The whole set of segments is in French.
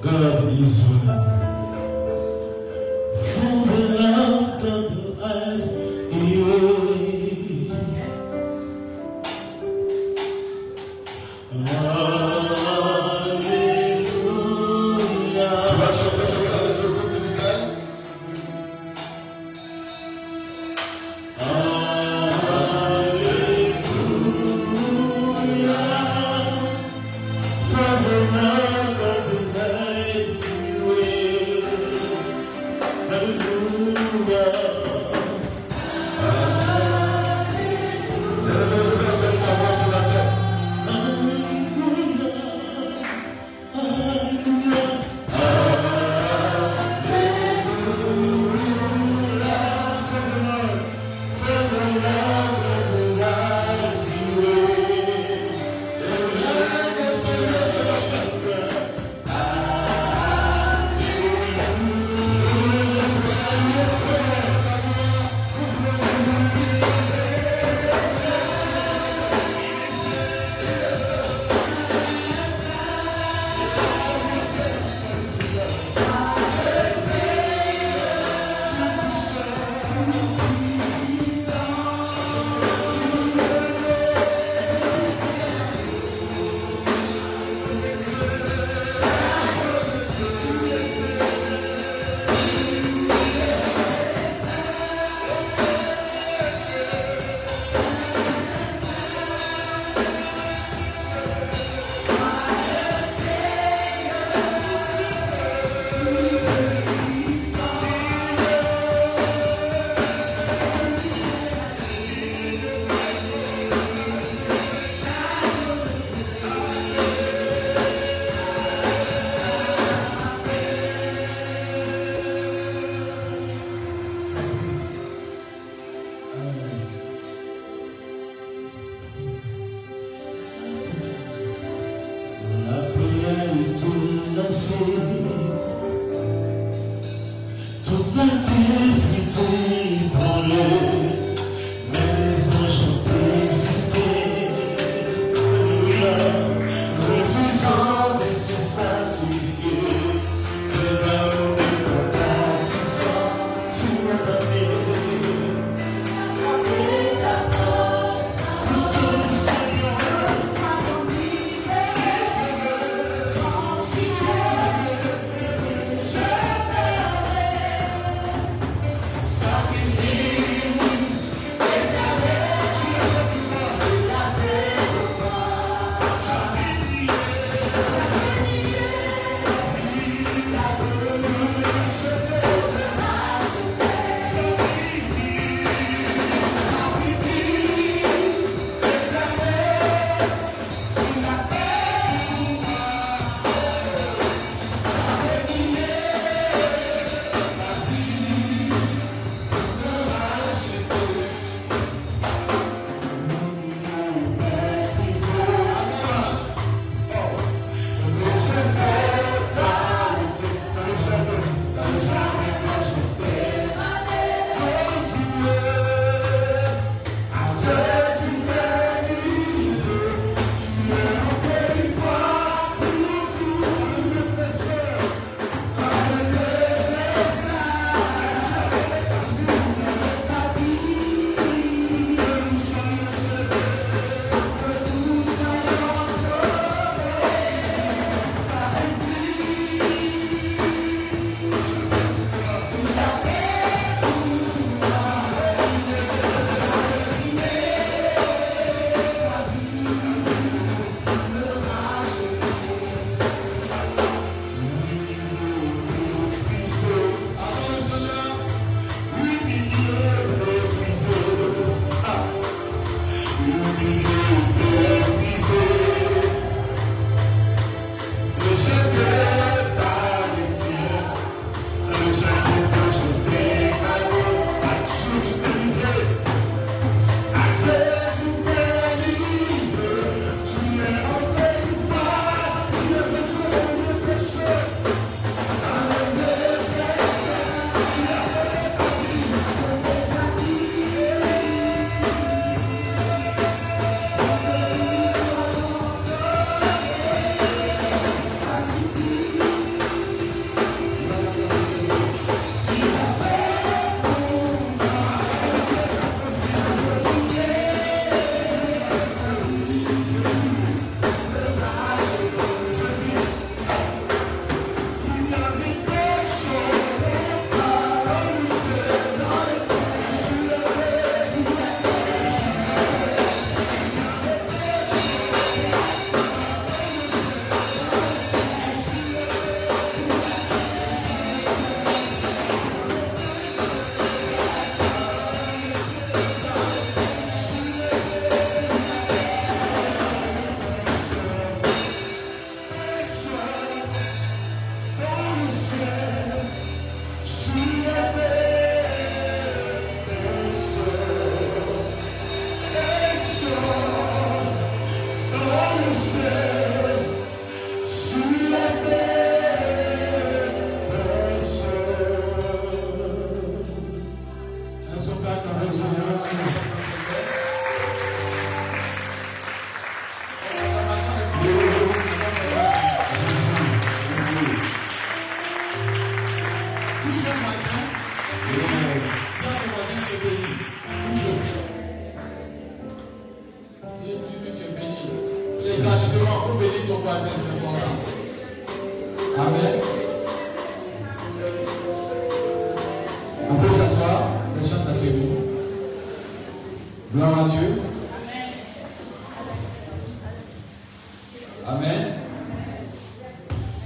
God is one. From the love of the eyes away. Toute la difficulté pour mais les anges ont désisté. Alléluia, refusant de se sacrifier, de l'amour de compatissant, tu m'as donné. le ciel, sur la terre, un seul bac en Seigneur. Amen. On peut s'asseoir, les chants asseyez-vous. Gloire à Dieu. Amen.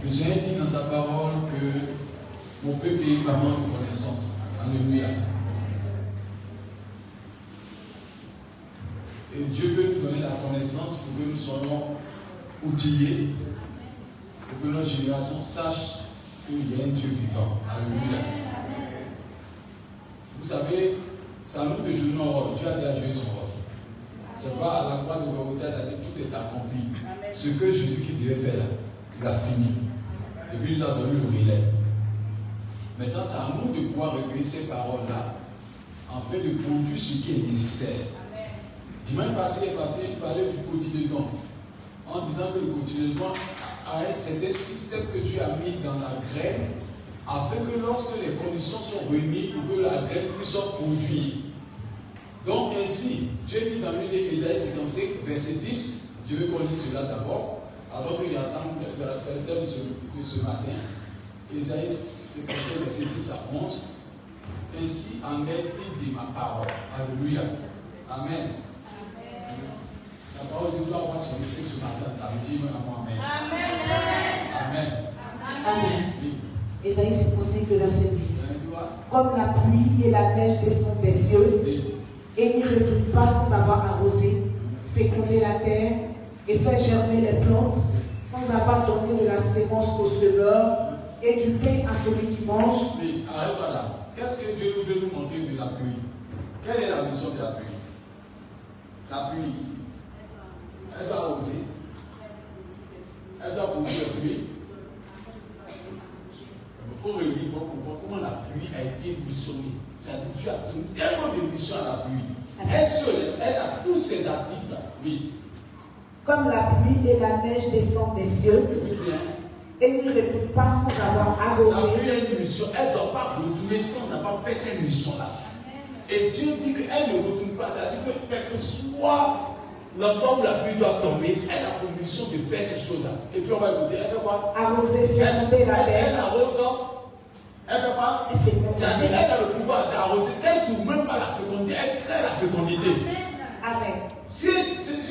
Le Seigneur dit dans sa parole que mon peuple est par manque de connaissance. Alléluia. Et Dieu veut nous donner la connaissance pour que nous soyons outillés, pour que notre génération sache qu'il y a un Dieu vivant. Alléluia. Vous savez, ça nous de jouer notre rôle. Dieu a déjà joué son rôle. C'est pas à la croix de Golgotha, il a dit tout est accompli. Ce que Jésus-Christ devait faire là, il a fini. Et puis il nous a donné le relais. Maintenant, c'est à nous de pouvoir recueillir ces paroles-là, afin de produire ce qui est nécessaire. Dimanche passé, il parlait du quotidien, en disant que le quotidien a un certain système que Dieu a mis dans la graine, afin que lorsque les conditions sont réunies, pour que la graine puisse produire. Donc ainsi, Dieu dit dans le livre d'Ésaïe 55, verset 10, je veux qu'on lise cela d'abord, avant qu'il y ait un temps de ce matin. Ésaïe 55, verset 10 à 11. Ainsi en est dit ma parole. Alléluia. Amen. La parole de Dieu doit avoir son effet ce matin. Dis même à moi, Amen. Amen. Amen. Oui. Ésaïe 55, verset 10. Oui. Comme la pluie et la neige descendent des cieux, Oui. et n'y retournent pas sans avoir arrosé, féconder la terre et faire germer les plantes, sans avoir donné de la sémence au semeur et du pain à celui qui mange. Oui, arrête là. Qu'est-ce que Dieu veut nous montrer de la pluie? Quelle est la mission de la pluie? La pluie ici. Elle doit arroser. Elle doit produire le fruit. Il faut réunir pour comprendre comment la pluie a été missionnée. C'est-à-dire que Dieu a donné tellement de missions à la pluie. Elle a tous ses actifs là. Oui. Comme la pluie et la neige descendent des cieux, Écoute bien. et n'y retournent pas sans avoir La arrosé. pluie a une mission. Elle ne doit pas retourner sans avoir fait cette mission-là. Et Dieu dit qu'elle ne retourne pas. C'est-à-dire que quel que soit l'endroit où la pluie doit tomber, elle a pour mission de faire ces choses-là. Et puis on va écouter. Elle fait quoi? Arroser, féconder la Elle terre. arrose. Elle fait quoi? C'est-à-dire qu'elle a le pouvoir d'arroser. Elle ne trouve même pas la fécondité. Elle crée la fécondité. Amen. S'il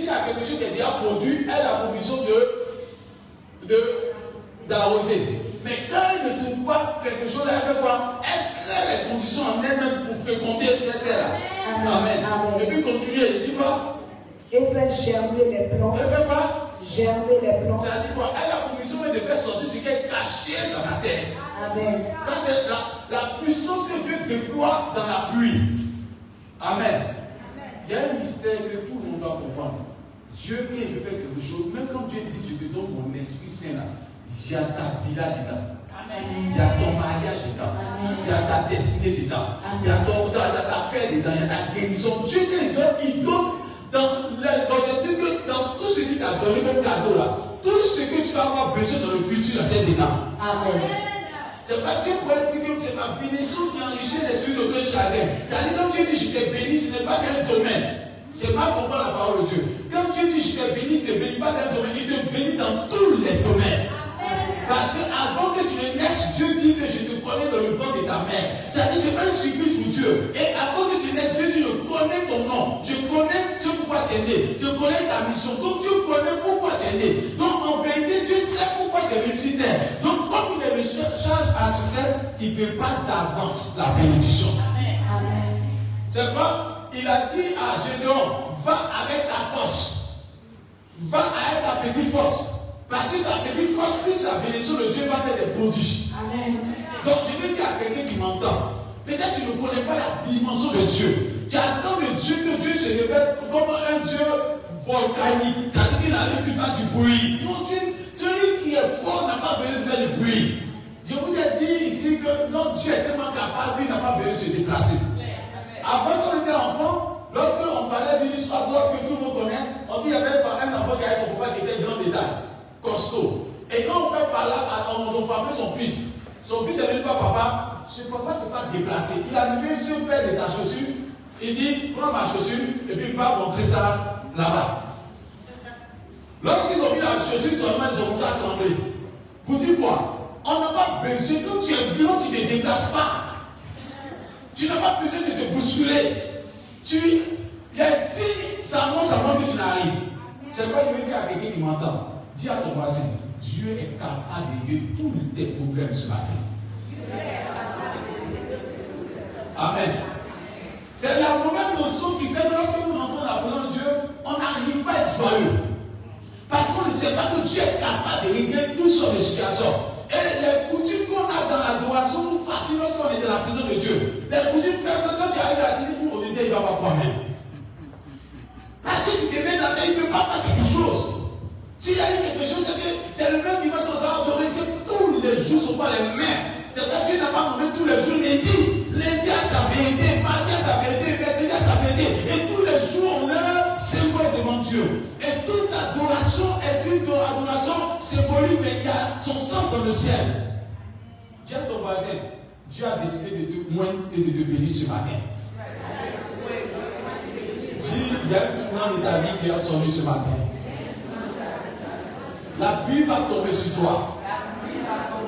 y a quelque chose qui est déjà produit, elle a pour mission d'arroser. Mais quand elle ne trouve pas quelque chose, elle fait quoi? Elle crée les conditions en elle-même pour féconder cette terre. Amen. Amen. Et puis continue, elle dit quoi? Et faire germer les plantes. Elle fait quoi? Germer les plantes. C'est-à-dire quoi? Elle a pour mission de faire sortir ce qui est caché dans la terre. Amen. Ça, c'est la puissance que Dieu déploie dans la pluie. Amen. Il y a un mystère que tout le monde doit comprendre. Dieu, quand il fait quelque chose, même quand Dieu dit je te donne mon Esprit Saint là, il y a ta vie là dedans. Il y a ton mariage dedans. Il y a ta destinée dedans. Il y a ta paix dedans. Il y a ta guérison. Dieu, quand il donne dans l'objectif que dans tout ce qu'il t'a donné comme cadeau là, tout ce que tu vas avoir besoin dans le futur, c'est dedans. Amen. C'est pas Dieu pour dire que c'est ma bénédiction qui enrichit les cieux de Dieu chacun. C'est-à-dire quand Dieu dit je t'ai béni, ce n'est pas d'un domaine. C'est pas comprendre la parole de Dieu. Quand Dieu dit je t'ai béni, il ne te bénit pas d'un domaine, il te bénit dans tous les domaines. Parce qu'avant que tu ne naisses, Dieu dit que je te connais dans le ventre de ta mère. C'est-à-dire c'est pas une surprise pour Dieu. Et avant que tu naisses, Dieu dit je connais ton nom. Je connais ce pourquoi tu es né. Je connais ta mission. Donc Dieu connaît pourquoi tu es né. Donc en vérité, Dieu sait pourquoi tu es venu sur terre. Donc comme il est charge à tout faire, il ne peut pas d'avance la bénédiction. Amen. C'est pas, il a dit à Gédéon, va avec ta force. Va avec ta petite force. Parce que sa petite force, plus la bénédiction de Dieu va faire des prodiges. Amen. Donc je veux dire à quelqu'un qui m'entend, peut-être tu ne connais pas la dimension de Dieu. Tu attends de Dieu que Dieu se révèle comme un Dieu volcanique. C'est-à-dire qu'il arrive, il fait du bruit. Non, celui qui est fort n'a pas besoin de faire du bruit. Je vous ai dit ici que notre Dieu est tellement capable, il n'a pas besoin de se déplacer. Avant qu'on était enfant, lorsqu'on parlait d'une histoire d'or que tout le monde connaît, on dit qu'il y avait un enfant qui avait son papa qui était grand détail, costaud. Et quand on fait par là, on frappait son fils. Son fils est venu voir papa. Ce papa ne s'est pas déplacé. Il a levé sur le père de sa chaussure. Il dit, prends ma chaussure et puis va montrer ça là-bas. Lorsqu'ils ont vu la chaussure seulement, ils ont commencé à trembler. Vous dites quoi? On n'a pas besoin, quand tu es grand, tu ne te déplaces pas. Tu n'as pas besoin de te bousculer. Si ça montre que tu n'arrives. C'est quoi je veux dire à quelqu'un qui m'entend? Dis à ton voisin, Dieu est capable de régler tous tes problèmes ce matin. Amen. C'est la mauvaise notion qui fait que lorsque nous entrons dans la présence de Dieu, on n'arrive pas à être joyeux. Parce qu'on ne sait pas que Dieu est capable de régler toutes sortes de situations. Et les coutumes qu'on a dans l'adoration nous fatiguent lorsqu'on est dans la présence de Dieu. Les coutumes font que quand tu arrives à la télé pour auditer, il va pas toi-même. Parce que tu te mets dans la tête, il ne peut pas faire quelque chose. S'il y a eu quelque chose, c'est que c'est le même dimanche qu'on va adorer. Tous les jours ne sont pas les mêmes. C'est-à-dire que Dieu n'a pas nommé tous les jours lundi. Lundi à sa vérité, mardi à sa vérité, mercredi à sa vérité. Et tous les jours, on a symbole devant Dieu. Et toute adoration est une adoration symbolique, mais qui a son sens dans le ciel. Dis à ton voisin, Dieu a décidé de te moindre et de te bénir ce matin. Dis, il y a un tournant de ta vie qui a sonné ce matin. La pluie va tomber sur toi.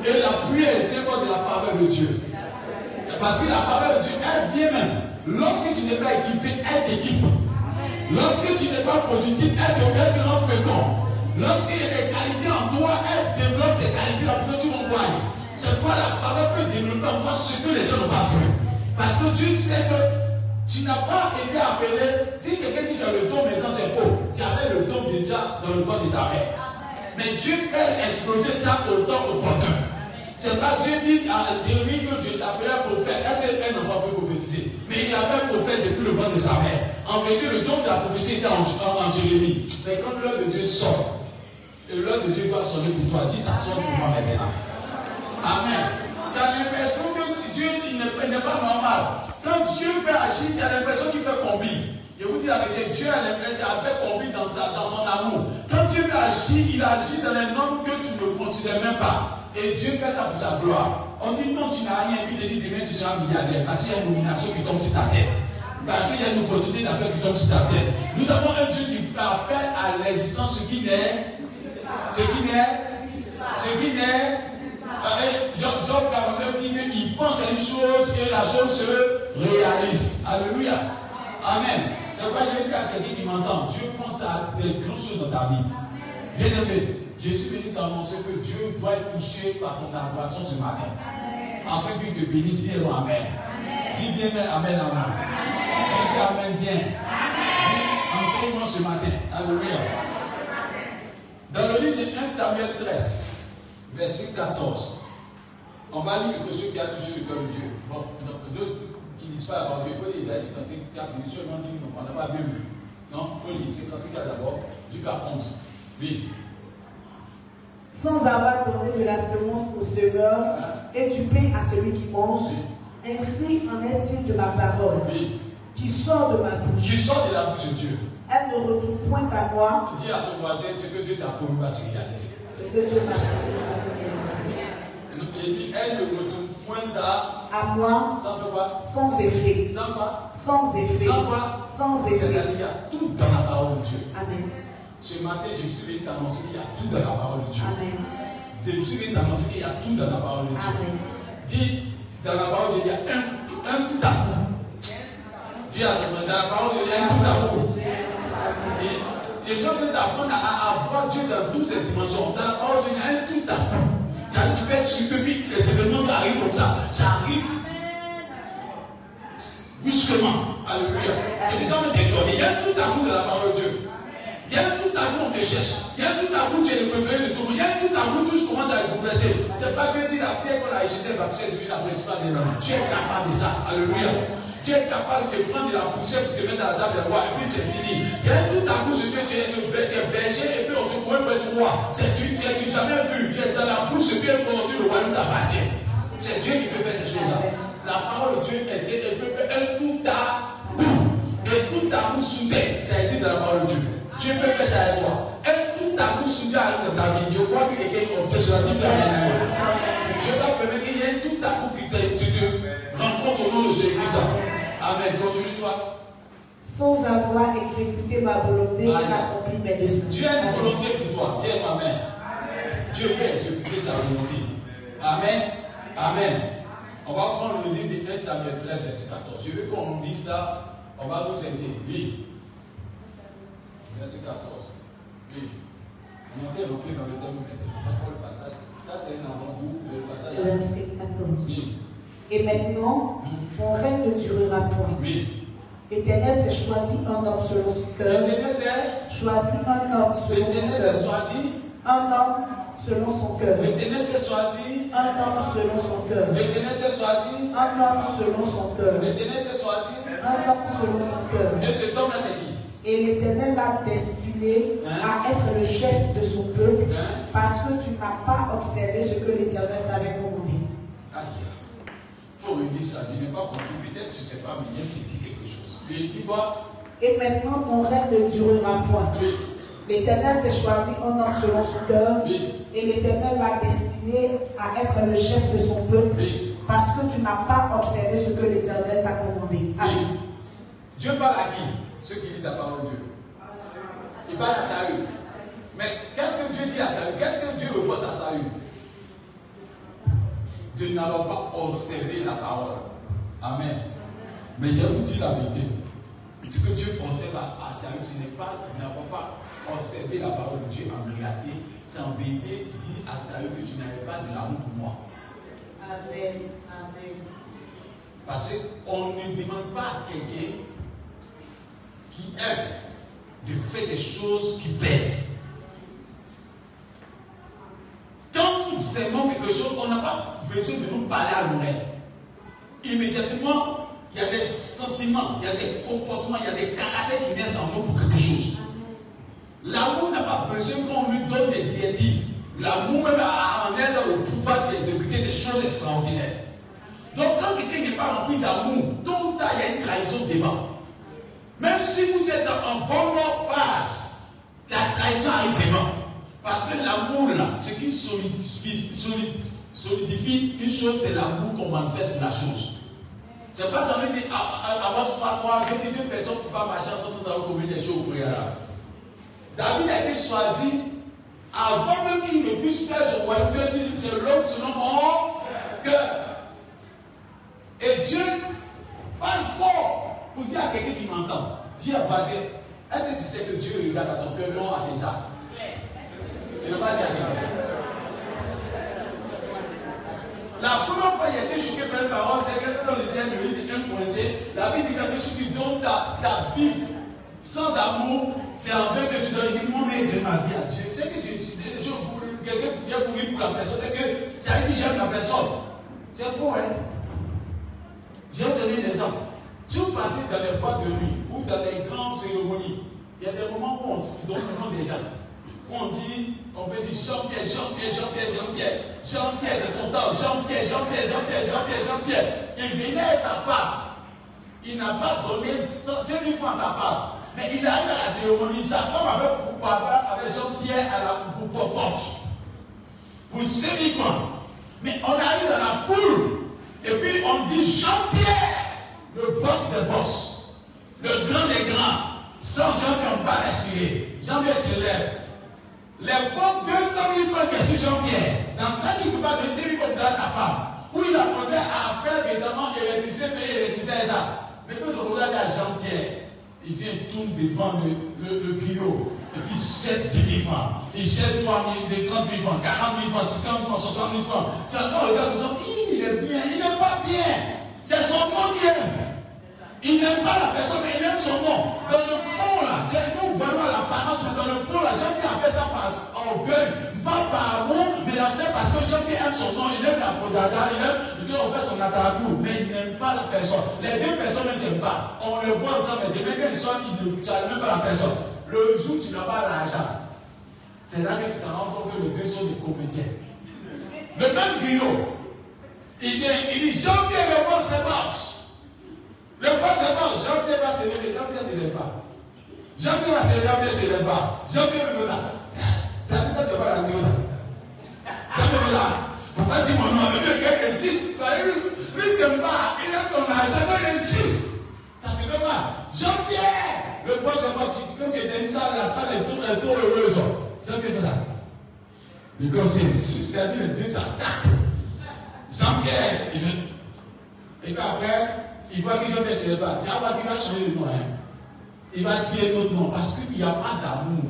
Et la pluie est le symbole de la faveur de Dieu. Parce que la faveur de Dieu, elle vient même. Lorsque tu n'es pas équipé, elle t'équipe. Lorsque tu n'es pas productif, elle te rend fécond. Lorsqu'il y a des qualités en toi, elle développe ces qualités-là pour que tu m'envoies. C'est quoi la faveur peut développer en toi ce que les gens n'ont pas fait. Parce que Dieu sait que tu n'as pas été appelé. Si quelqu'un dit j'ai le don maintenant, c'est faux. J'avais le don déjà dans le ventre de ta mère. Mais Dieu fait exploser ça au temps opportun. C'est pas Dieu dit à Jérémie que je t'appelais prophète. Est-ce qu'un enfant peut prophétiser? Mais il avait prophète depuis le ventre de sa mère. En vérité, le don de la prophétie était en Jérémie. Mais quand l'heure de Dieu sort, et l'heure de Dieu va sonner pour toi, dis ça sonne pour moi maintenant. Amen. Tu as l'impression que Dieu n'est pas normal. Quand Dieu fait agir, tu as l'impression qu'il fait combi. Je vous dis la vérité, Dieu a fait combi dans son amour. Quand Dieu fait agir, il agit dans les normes que tu ne considères même pas. Et Dieu fait ça pour sa gloire. On dit non, tu n'as rien, puis il dit demain tu seras milliardaire. Parce qu'il y a une nomination qui tombe sur ta tête. Parce qu'il y a une opportunité d'affaires qui tombe sur ta tête. Nous avons un Dieu qui fait appel à l'existence, ce qui naît. Jean 49 dit qu'il pense à une chose et la chose se réalise. Alléluia. Amen. C'est pourquoi je vais dire à quelqu'un qui m'entend, Dieu pense à des grandes choses dans ta vie. Bien aimé, je suis venu t'annoncer que Dieu doit être touché par ton adoration ce matin. Afin qu'il te bénisse, dis Amen. Dis bien Amen, Amen. Dis Amen bien. Enseigne-moi ce matin. Alléluia. Dans le livre de 1 Samuel 13, verset 14, on va lire quelque chose qui a touché le cœur de Dieu. Bon, d'autres qui ne disent pas la parole, il faut lire Isaïe 55, qui a fini seulement dit non, on n'a pas bien lu. Non, il faut lire 55 d'abord, jusqu'à 11. Oui. Sans avoir donné de la semence au semeur et du pain à celui qui mange, ainsi en est-il de ma parole qui sort de ma bouche. Qui sort de la bouche de Dieu. Elle ne retourne point à moi. Dis à ton voisin ce que Dieu t'a promis va se réaliser. Ce que Dieu t'a promis. Elle ne retourne point à moi. Sans faire quoi? Sans effet. Sans quoi? Sans effet. Sans quoi? Sans effet. C'est-à-dire qu'il y a tout dans la parole de Dieu. Amen. Ce matin, je suis venu t'annoncer qu'il y a tout dans la parole de Dieu. Amen. Je suis venu t'annoncer qu'il y a tout dans la parole de Dieu. Amen. Dis, dans la parole de Dieu, il y a un tout à coup. Dis à ton dans la parole de Dieu, il y a un tout à coup. Et les gens viennent d'apprendre à voir Dieu dans toutes ces dimensions. Dans la parole de Dieu, il y a un tout à coup. Tu peux être sur depuis les événements arrivent comme ça. Ça arrive brusquement. Alléluia. Et puis quand tu es étonné, il y a un tout à coup de la parole de Dieu. Il y a un tout à coup, on te cherche. Il y a un tout à coup, tu es le préféré de tout le monde. Il y a un tout à coup, tout commence à être bouleversé. C'est pas Dieu dit la pierre qu'on a éjetée, va se devenir la principale des hommes. Dieu est capable de ça. Alléluia. Tu es capable de prendre de la poussière pour te mettre à la table des rois et puis c'est fini. Il y a tout à coup, tu es berger et puis on te voit être roi. Tu n'as jamais vu. Tu es dans la bouche et puis on dit le royaume t'appartient. C'est Dieu qui peut faire ces choses-là. La parole de Dieu, elle peut faire un tout à coup. Et tout à coup soudain, ça existe dans la parole de Dieu. Dieu peut faire ça avec toi. Un tout à coup soudain dans ta vie. Je crois que quelqu'un obtient cela toute la maison. Dieu va permettre qu'il y ait un tout à coup qui te rencontre au nom de Jésus-Christ. Amen. Continue-toi. Sans avoir exécuté ma volonté, il accomplit mes desseins. Dieu a une volonté pour toi. Dis Amen. Dieu peut exécuter sa volonté. Amen. Amen. On va prendre le livre de 1 Samuel 13, verset 14. Je veux qu'on lise ça. On va nous aider. Oui. Verset 14. Oui. On était repris dans le thème maintenant. Parce que le passage, ça c'est un avant-goût. Le passage. Verset 14. Oui. Et maintenant, mon règne ne durera point. Oui. L'Éternel s'est choisi un homme selon son cœur. L'Éternel s'est choisi un homme selon son cœur. Un homme selon son cœur. L'Éternel s'est choisi un homme selon son cœur. L'Éternel s'est choisi Un homme selon son cœur. L'Éternel s'est choisi Un homme selon son cœur. Et cet homme-là, c'est qui? Et l'Éternel l'a destiné à être le chef de son peuple parce que tu n'as pas observé ce que l'Éternel t'avait commandé. Aïe. Il faut redire ça. Je n'ai pas compris. Peut-être, je ne sais pas, mais il y a qui dit quelque chose. Il dit quoi? Et maintenant, mon règne ne durera point. Oui. L'Éternel s'est choisi un homme selon son cœur. Oui. Et l'Éternel l'a destiné à être le chef de son peuple. Oui. Parce que tu n'as pas observé ce que l'Éternel t'a commandé. Amen. Oui. Dieu parle à qui? Ceux qui lisent la parole de Dieu. Il parle à Saül. Mais qu'est-ce que Dieu dit à Saül? Qu'est-ce que Dieu reproche à Saül? Dieu n'a pas observé la parole. Amen. Mais je vous dis la vérité. Ce que Dieu observe à Saül, ce n'est pas, il n'a pas observé la parole de Dieu en réalité. C'est en vérité dit à Saül que tu n'avais pas de l'amour pour moi. Amen. Amen. Parce qu'on ne demande pas à quelqu'un qui aime de faire des choses qui plaisent. Quand nous aimons quelque chose, on n'a pas besoin de nous parler à l'oreille. Immédiatement, il y a des sentiments, il y a des comportements, il y a des caractères qui naissent en nous pour quelque chose. L'amour n'a pas besoin qu'on lui donne des directives. L'amour même en elle le pouvoir d'exécuter des choses extraordinaires. Donc quand quelqu'un n'est pas rempli d'amour, tôt ou tard il y a une trahison devant. Même si vous êtes en bonne phase, la trahison arrive devant. Parce que l'amour là, ce qui solidifie une chose, c'est l'amour qu'on manifeste la chose. C'est pas dans le dit, avoir trois, j'ai dit deux personnes qui ne peuvent pas marcher ensemble dans le commun des choses au préalable. David a été choisi avant même qu'il ne puisse faire son royaume. Dieu dit, c'est l'homme selon mon cœur. Et Dieu parle fort pour dire à quelqu'un qui m'entend. Dis à voisin, est-ce que tu sais que Dieu regarde à ton cœur, non à tes actes? Tu ne vas pas dire à quelqu'un. La première fois il a été choqué par une parole, c'est que dans les airs de l'île 1 Corinthiens, la Bible dit que si tu donnes ta vie sans amour, c'est en vain que tu donnes. Il dit, moi, mais je donne ma vie à Dieu. Tu sais que quelqu'un vient mourir pour la personne, c'est que ça veut dire j'aime la personne. C'est faux, hein? Je vais te donner des exemples. Si vous partez dans les boîtes de nuit ou dans les grandes cérémonies, il y a des moments où on donne le nom des gens. On dit, on peut dire Jean-Pierre, Jean-Pierre, Jean-Pierre, Jean-Pierre. Jean-Pierre, c'est ton temps. Jean-Pierre, Jean-Pierre, Jean-Pierre, Jean-Pierre, Jean-Pierre. Il venait avec sa femme. Il n'a pas donné 100 000 francs à sa femme. Mais il arrive à la cérémonie. Sa femme avait pour papa, avec Jean-Pierre à la porte. Pour 5 000 francs. Mais on arrive dans la foule. Et puis on dit Jean-Pierre, le boss des boss. Le grand des grands. Sans gens qui n'ont pas respirer. Jean-Pierre se lève. Les pauvres 200 000 francs que sur Jean-Pierre, dans 5 000, il ne peut pas donner 5 000 francs à sa femme. Où il a pensé à faire évidemment électricité, payer l'électricité et ça. Mais quand on regarde à Jean-Pierre, il vient tout devant le bureau. Et puis il jette 10 000 francs. Il jette 30 000 francs, 40 000 francs, 50 000 francs, 60 000 francs. C'est encore le gars qui dit, il est bien, il n'est pas bien. C'est son nom qui aime. Il n'aime pas la personne, mais il aime son nom. Dans le fond, là, nous voyons l'apparence, mais dans le fond, là, Jean-Pierre a fait ça par orgueil, pas pas par amour, mais il l'a fait parce que Jean-Pierre aime son nom, il aime la Podada, il veut faire son atarakou, mais il n'aime pas la personne. Les deux personnes ne s'aiment pas. On le voit ensemble, mais demain quand ils sont, ils ne savent même pas la personne. Le jour où tu n'as pas l'argent, c'est là que tu t'en rends compte que les deux sont des comédiens. Le même Guillaume, il dit Jean-Pierre, le boss c'est boss. Le boss c'est boss. Jean-Pierre va se lever, Jean-Pierre ne se lève pas. Jean-Pierre va se lever, Jean-Pierre ne se lève pas. Jean-Pierre me là. Ça dit que tu vas la dire là. Jean-Pierre me là. Faut pas dire mon nom, mais le gars insiste. Lui, il n'aime pas. Il aime ton argent, il insiste. Ça te fait mal. Jean-Pierre, le boss c'est boss. Comme tu étais ça, la salle est trop heureuse. Jean-Pierre fait ça. Mais comme c'est c'est-à-dire les deux attaques. Jean-Pierre, et puis après, il voit que Jean-Pierre ne se lève pas. Il va changer de nom. Il va dire notre nom parce qu'il n'y a pas d'amour.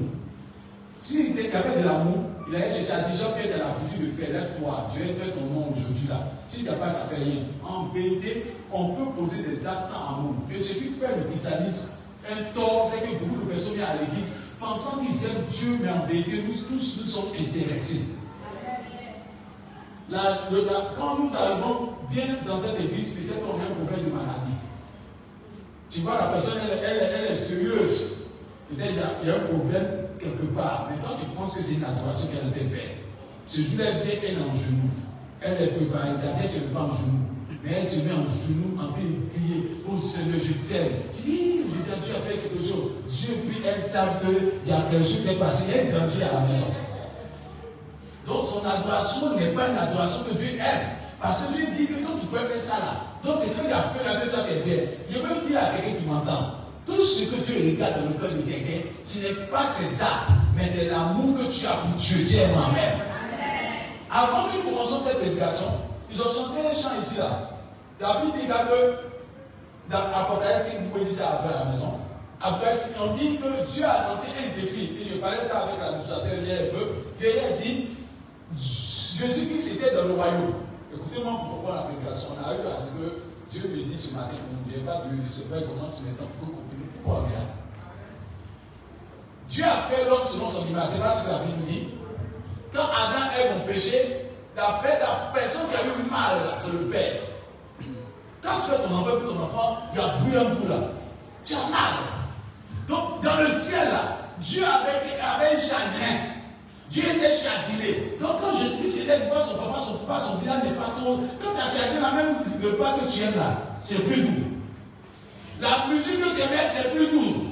S'il était capable de l'amour, il allait chercher à dire Jean-Pierre, tu as la coutume de faire, lève-toi, je vais faire ton nom aujourd'hui là. S'il n'y a pas, ça fait rien. En vérité, on peut poser des actes sans amour. Et ce qui fait le christianisme un tort, c'est que beaucoup de personnes viennent à l'église pensant qu'ils aiment Dieu, mais en vérité, nous tous nous sommes intéressés. Quand nous arrivons bien dans cette église, peut-être qu'on a un problème de maladie. Tu vois, la personne, elle est sérieuse. Peut-être qu'il y a un problème quelque part. Mais toi, tu penses que c'est une adoration qu'elle devait faire. Ce jour-là, elle vient, elle est en genoux. Elle est préparée, elle ne se met pas en genoux. Mais elle se met en genoux, en train de prier. Oh Seigneur, je t'aime. Tu as fait quelque chose. Dieu, puis elle savent qu'il y a quelque chose qui s'est passé. Il y a un danger à la maison. Donc son adoration n'est pas une adoration que Dieu aime. Parce que Dieu dit que donc tu peux faire ça là. Donc c'est qu'il a fait la tête à tes bien. Je veux dire à quelqu'un qui m'entend. Tout ce que Dieu regarde dans le cœur de quelqu'un, ce n'est pas ses actes, mais c'est l'amour que tu as pour Dieu. Dieu est moi-même. Avant que nous commençons cette prédication, ils ont chanté un chant ici là. David dit que dans Apocalypse, vous pouvez dire ça après à la maison. Après, on dit que Dieu a lancé un défi. Et je parlais ça avec l'administrateur hier un peu. Dieu a dit Jésus-Christ était dans le royaume. Écoutez-moi pourquoi la prédication. On a eu à ce que Dieu me dit ce matin, vous n'oubliez pas de se faire commencer maintenant pour comprendre pourquoi bien. Dieu a fait l'homme selon son image. C'est pas ce que la Bible nous dit. Quand Adam et Ève ont péché, d'après la personne qui a eu mal, c'est le père. Quand tu fais ton enfant, puis ton enfant, il a brûlé un coup là. Tu as mal. Donc, dans le ciel là, Dieu avait un chagrin. Dieu était chagriné. Donc, quand Jésus-Christ était devant son papa, son village n'est pas trop. Quand tu as chagrin là, même le pas que tu aimes là, c'est plus doux. La musique que tu aimais, c'est plus doux.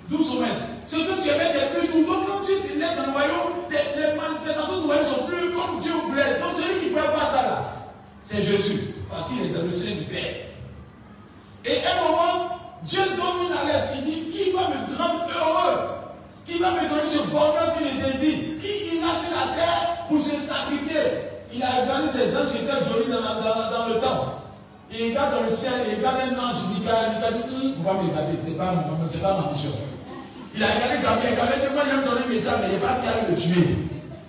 D'où son messe. Ce que tu aimais, c'est plus doux. Donc, quand Dieu s'élève dans le royaume, les manifestations du royaume sont plus comme Dieu voulait. Donc, celui qui ne pouvait pas ça là, c'est Jésus. Parce qu'il est dans le sein du Père. Et à un moment, Dieu donne une alerte. Il dit, qui va me rendre heureux? Qui va me donner ce bonheur qu'il désire? Qui ira sur la terre pour se sacrifier? Il a regardé ces anges qui étaient jolis dans le temple. Il regarde dans le ciel, il regarde un ange, Michael, il dit, il ne faut pas me regarder, ce n'est pas ma mission. Il a regardé Gabriel, dit, moi je vais me donner un message, mais il n'est pas qui allait le tuer.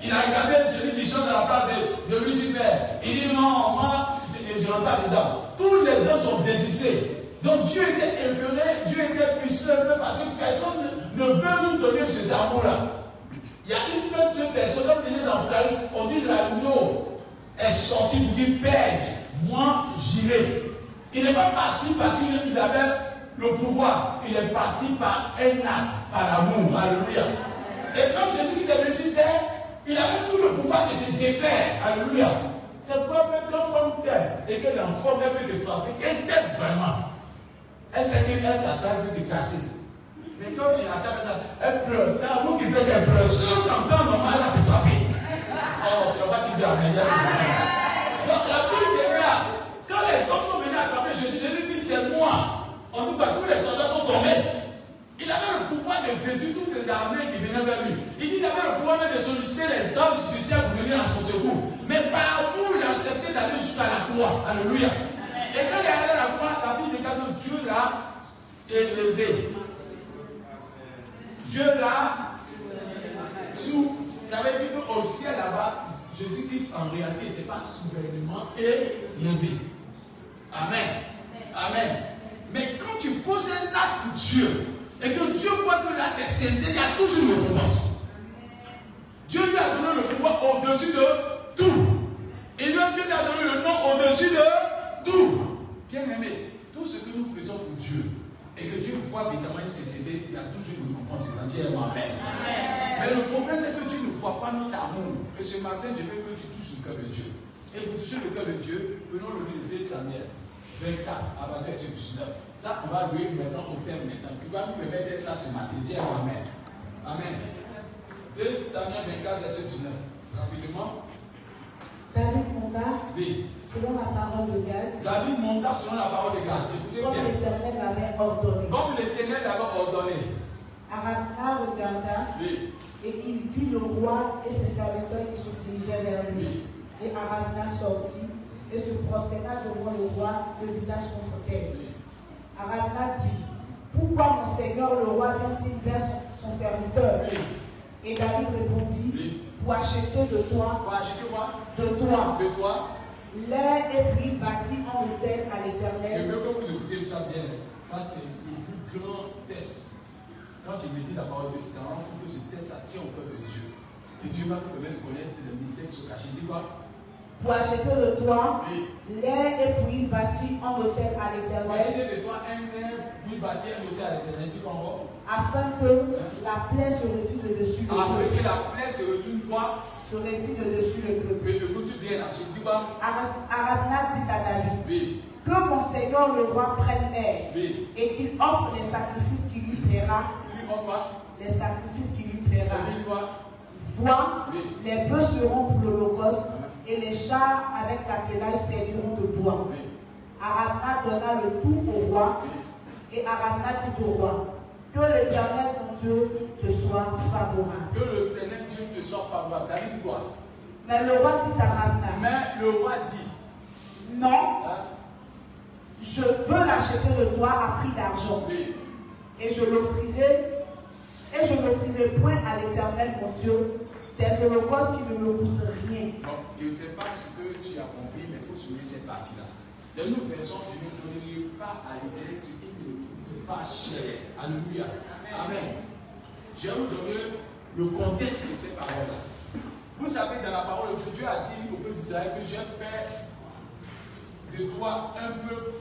Il a regardé celui qui chante à la place de Lucifer. Il dit, non, moi, je n'entre pas dedans. Tous les hommes sont désistés. Donc Dieu était étonné, Dieu était frustré parce que personne ne veut nous donner cet amour-là. Il y a une seule personne, comme disait dans le place, on dit l'agneau est sorti pour dire Père, moi j'irai. Il n'est pas parti parce qu'il avait le pouvoir, il est parti par un acte, par l'amour. Alléluia. Et quand Jésus est venu sur terre, il avait tout le pouvoir de se défaire. Alléluia. C'est pourquoi même quand forme terre et qu'elle est en forme, elle peut te frapper. Qu'elle t'aide vraiment. Elle sait qu'elle t'attaque, elle te casser. Mais quand tu l'attaques, elle pleure. C'est l'amour qui fait qu'elle pleure. Si on t'entend, maman, elle a te frapper. Oh, tu ne vas pas te dire Amen. Donc la Bible est là. Quand les hommes sont venus attraper Jésus, Jésus dit c'est moi. En tout cas, tous les soldats sont tombés. Il avait le pouvoir de détruire toutes les armées qui venaient vers lui. Il dit qu'il avait le pouvoir de solliciter les anges du ciel pour venir à son secours. Mais par amour, il a accepté d'aller jusqu'à la croix. Alléluia. Et quand il est allé à la croix, la Bible dit que Dieu l'a élevé. Dieu l'a sous. Ça veut dire qu'au ciel là-bas, Jésus-Christ en réalité n'était pas souverainement élevé. Amen. Amen. Mais quand tu poses un acte pour Dieu, et que Dieu voit que l'acte est sincère, il y a toujours une récompense. Dieu lui a donné le pouvoir au-dessus au-dessus de tout. Et notre Dieu t'a donné le nom au-dessus de tout. Bien aimé, tout ce que nous faisons pour Dieu, et que Dieu voit évidemment une société, il y a toujours une récompense entièrement. Amen. Mais le problème, c'est que Dieu ne voit pas notre amour. Et ce matin, je veux que tu touches le cœur de Dieu. Et pour toucher le cœur de Dieu, prenons le livre de 2 Samuel 24, à partir de 19. Ça, on va lire maintenant au thème maintenant. Tu vas nous permettre d'être là ce matin. Dis Amen. Amen. 2 Samuel 24, verset 19. Rapidement. David monta Oui. selon la parole de Gad. David monta selon la parole de Gad. Écoutez Comme bien. l'Éternel l'avait ordonné. Comme l'Éternel l'avait ordonné. Arauna regarda, Oui. et il vit le roi et ses serviteurs qui se dirigeaient vers lui. Oui. Et Arauna sortit et se prosterna devant le roi, le visage contre terre. Oui. Arauna dit, pourquoi mon seigneur le roi vient-il vers son serviteur? Oui. Et David répondit, Oui. pour acheter de toi, Pour acheter quoi? de De toi. l'air et puis bâti en hôtel à Je l'Éternel. veux que vous écoutez ça bien. Ça, c'est le plus grand test. Quand tu me dis la parole de Dieu, tu te rends compte que ce test, ça tient au cœur de Dieu. Et Dieu va nous permettre de connaître le mystère qui se cache. Dis quoi? Pour acheter de toi, Oui. l'air et puis bâti en hôtel à Pour l'Éternel, acheter de toi un air, puis bâtir un hôtel à l'Éternel. Dis quoi encore? afin que la plaie se retire de dessus le Afin peuple. que la plaie se retourne quoi? Se retire de dessus le peuple. Mais écoute bien la suite. Dis quoi? Arauna dit à David, Oui. que mon seigneur le roi prenne l'air Oui. et qu'il offre les sacrifices qui lui plaira, Puis on va. les sacrifices qui lui plaira. Dis quoi? Vois, Oui. les bœufs seront pour l'holocauste et les chars avec l'attelage serviront de bois. Oui. Arauna donna le tout au roi et Arauna dit au roi, que l'Éternel ton Dieu te soit favorable. Que le Éternel Dieu te soit favorable. David dit quoi? Mais le roi dit à Arauna, Mais le roi dit. non, Hein? je veux l'acheter de toi à prix d'argent. Oui. Et je n'offrirai point à l'Éternel mon Dieu des holocaustes qui ne me coûtent rien. Bon, je ne sais pas ce que tu as compris, mais il faut souligner cette partie-là. Dans une version, je ne donnerai pas à l'Éternel ce qui ne coûte pas cher. Alléluia. Amen. Je vais vous donner le contexte de ces paroles-là. Vous savez, dans la parole de Dieu, Dieu a dit au peuple d'Israël que j'ai fait de toi un peuple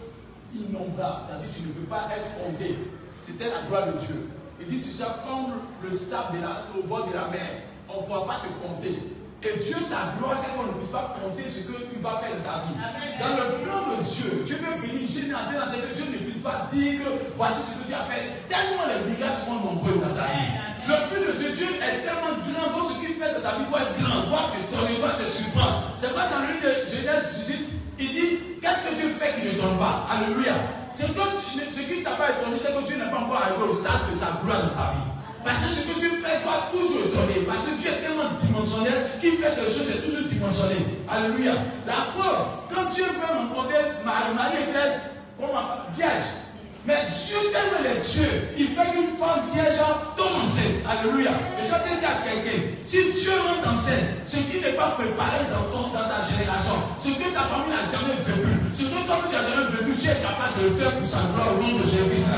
innombrable. C'est-à-dire que tu ne peux pas être compté. C'était la gloire de Dieu. Il dit, tu sais, comme le sable au bord de la mer, on ne pourra pas te compter. Et Dieu, sa gloire, c'est qu'on ne puisse pas compter ce qu'il va faire de ta vie. Dans le plan de Dieu, Dieu veut bénir, Dieu n'est en train de que Dieu ne puisse pas dire que voici ce que tu as fait. Tellement les blessures sont nombreux dans sa vie. Le but de Dieu est tellement grand, donc ce qu'il fait de ta vie doit être grand, doit te donner, doit te surprendre. C'est pas dans le livre de Genèse 18, il dit, qu'est-ce que Dieu fait qu'il ne donne pas? Alléluia. Ce qui t'a pas étonné, c'est que Dieu n'est pas encore arrivé au stade de sa gloire dans ta vie. Parce que ce que Dieu fait doit toujours donner. Parce que Dieu est tellement dimensionnel qu'il fait quelque chose, c'est toujours dimensionné. Alléluia. La preuve, quand Dieu veut m'emporter, Marie était comme vierge. Mais Dieu tellement les dieux, il fait qu'une femme vierge tombe enceinte. Alléluia. Et je te dis à quelqu'un, si Dieu rentre en scène, ce qui n'est pas préparé dans ta génération, ce que ta famille n'a jamais vécu, ce que toi tu n'as jamais vécu, Dieu est capable de le faire pour sa gloire au nom de Jésus-Christ.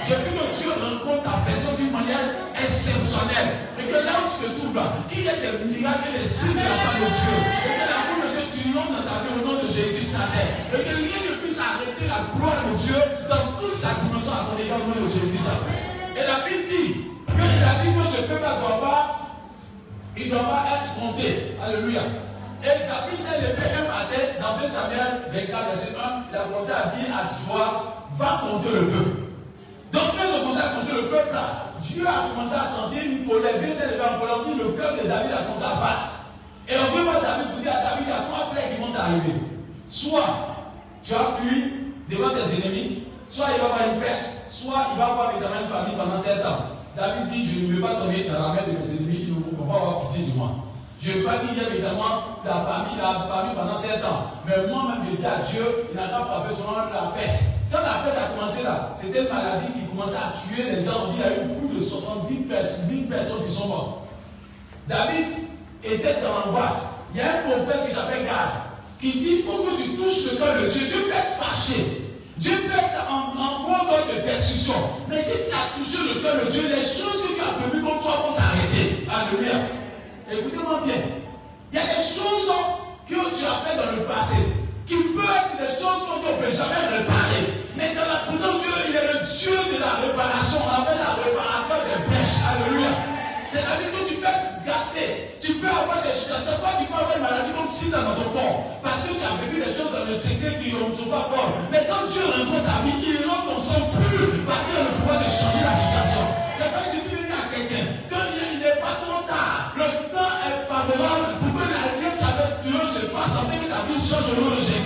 J'ai vu que Dieu rencontre ta personne d'une manière exceptionnelle. Et que là où tu te trouves là, qu'il y ait des miracles et des signes de la part de Dieu. Et que l'amour de Dieu triomphe dans ta vie au nom de Jésus-Christ. Et que rien ne puisse arrêter la gloire de Dieu dans toute sa dimension à ton égard au nom de Jésus-Christ. Et la Bible dit que il a dit que ce peuple ne doit pas être compté. Alléluia. Et David s'est levé un matin dans 2 Samuel 24, verset 1, il a commencé à dire à Joab, va compter le peuple. Donc quand ils ont commencé à compter le peuple là, Dieu a commencé à sentir une colère. Dieu s'est levé en colère, le cœur de David a commencé à battre. Et on peut voir David pour dire à David, il y a 3 plaies qui vont t'arriver. Soit tu as fui devant tes ennemis, soit il va avoir une peste, soit il va avoir évidemment une famille pendant 7 ans. David dit, je ne veux pas tomber dans la main de mes ennemis, ils ne vont pas avoir pitié de moi. Je ne veux pas qu'il y ait évidemment la famille pendant 7 ans. Mais moi-même, je dis à Dieu, il n'a pas frappé seulement la peste. Quand la peste a commencé là, c'était une maladie qui commençait à tuer les gens. Il y a eu plus de 70 personnes qui sont mortes. David était dans l'angoisse. Il y a un prophète qui s'appelle Gad, qui dit, il faut que tu touches le cœur de Dieu. Dieu peut être fâché. Dieu peut être en mode de destruction. Mais si tu as touché le cœur de Dieu, les choses que tu as prévues contre toi vont s'arrêter. Alléluia. Écoutez-moi bien. Il avoir des choses. Chaque fois tu peux avoir une maladie comme si dans ton corps. Parce que tu as vécu des choses dans le secret qui ne sont pas bonnes. Mais quand Dieu rencontre ta vie, il rend ton sang pur. Parce qu'il a le pouvoir de changer la situation. C'est pas que je dis à quelqu'un. Quand il n'est pas trop tard, le temps est favorable pour que l'alliance avec Dieu se fasse. En fait que ta vie change au nom de Jésus.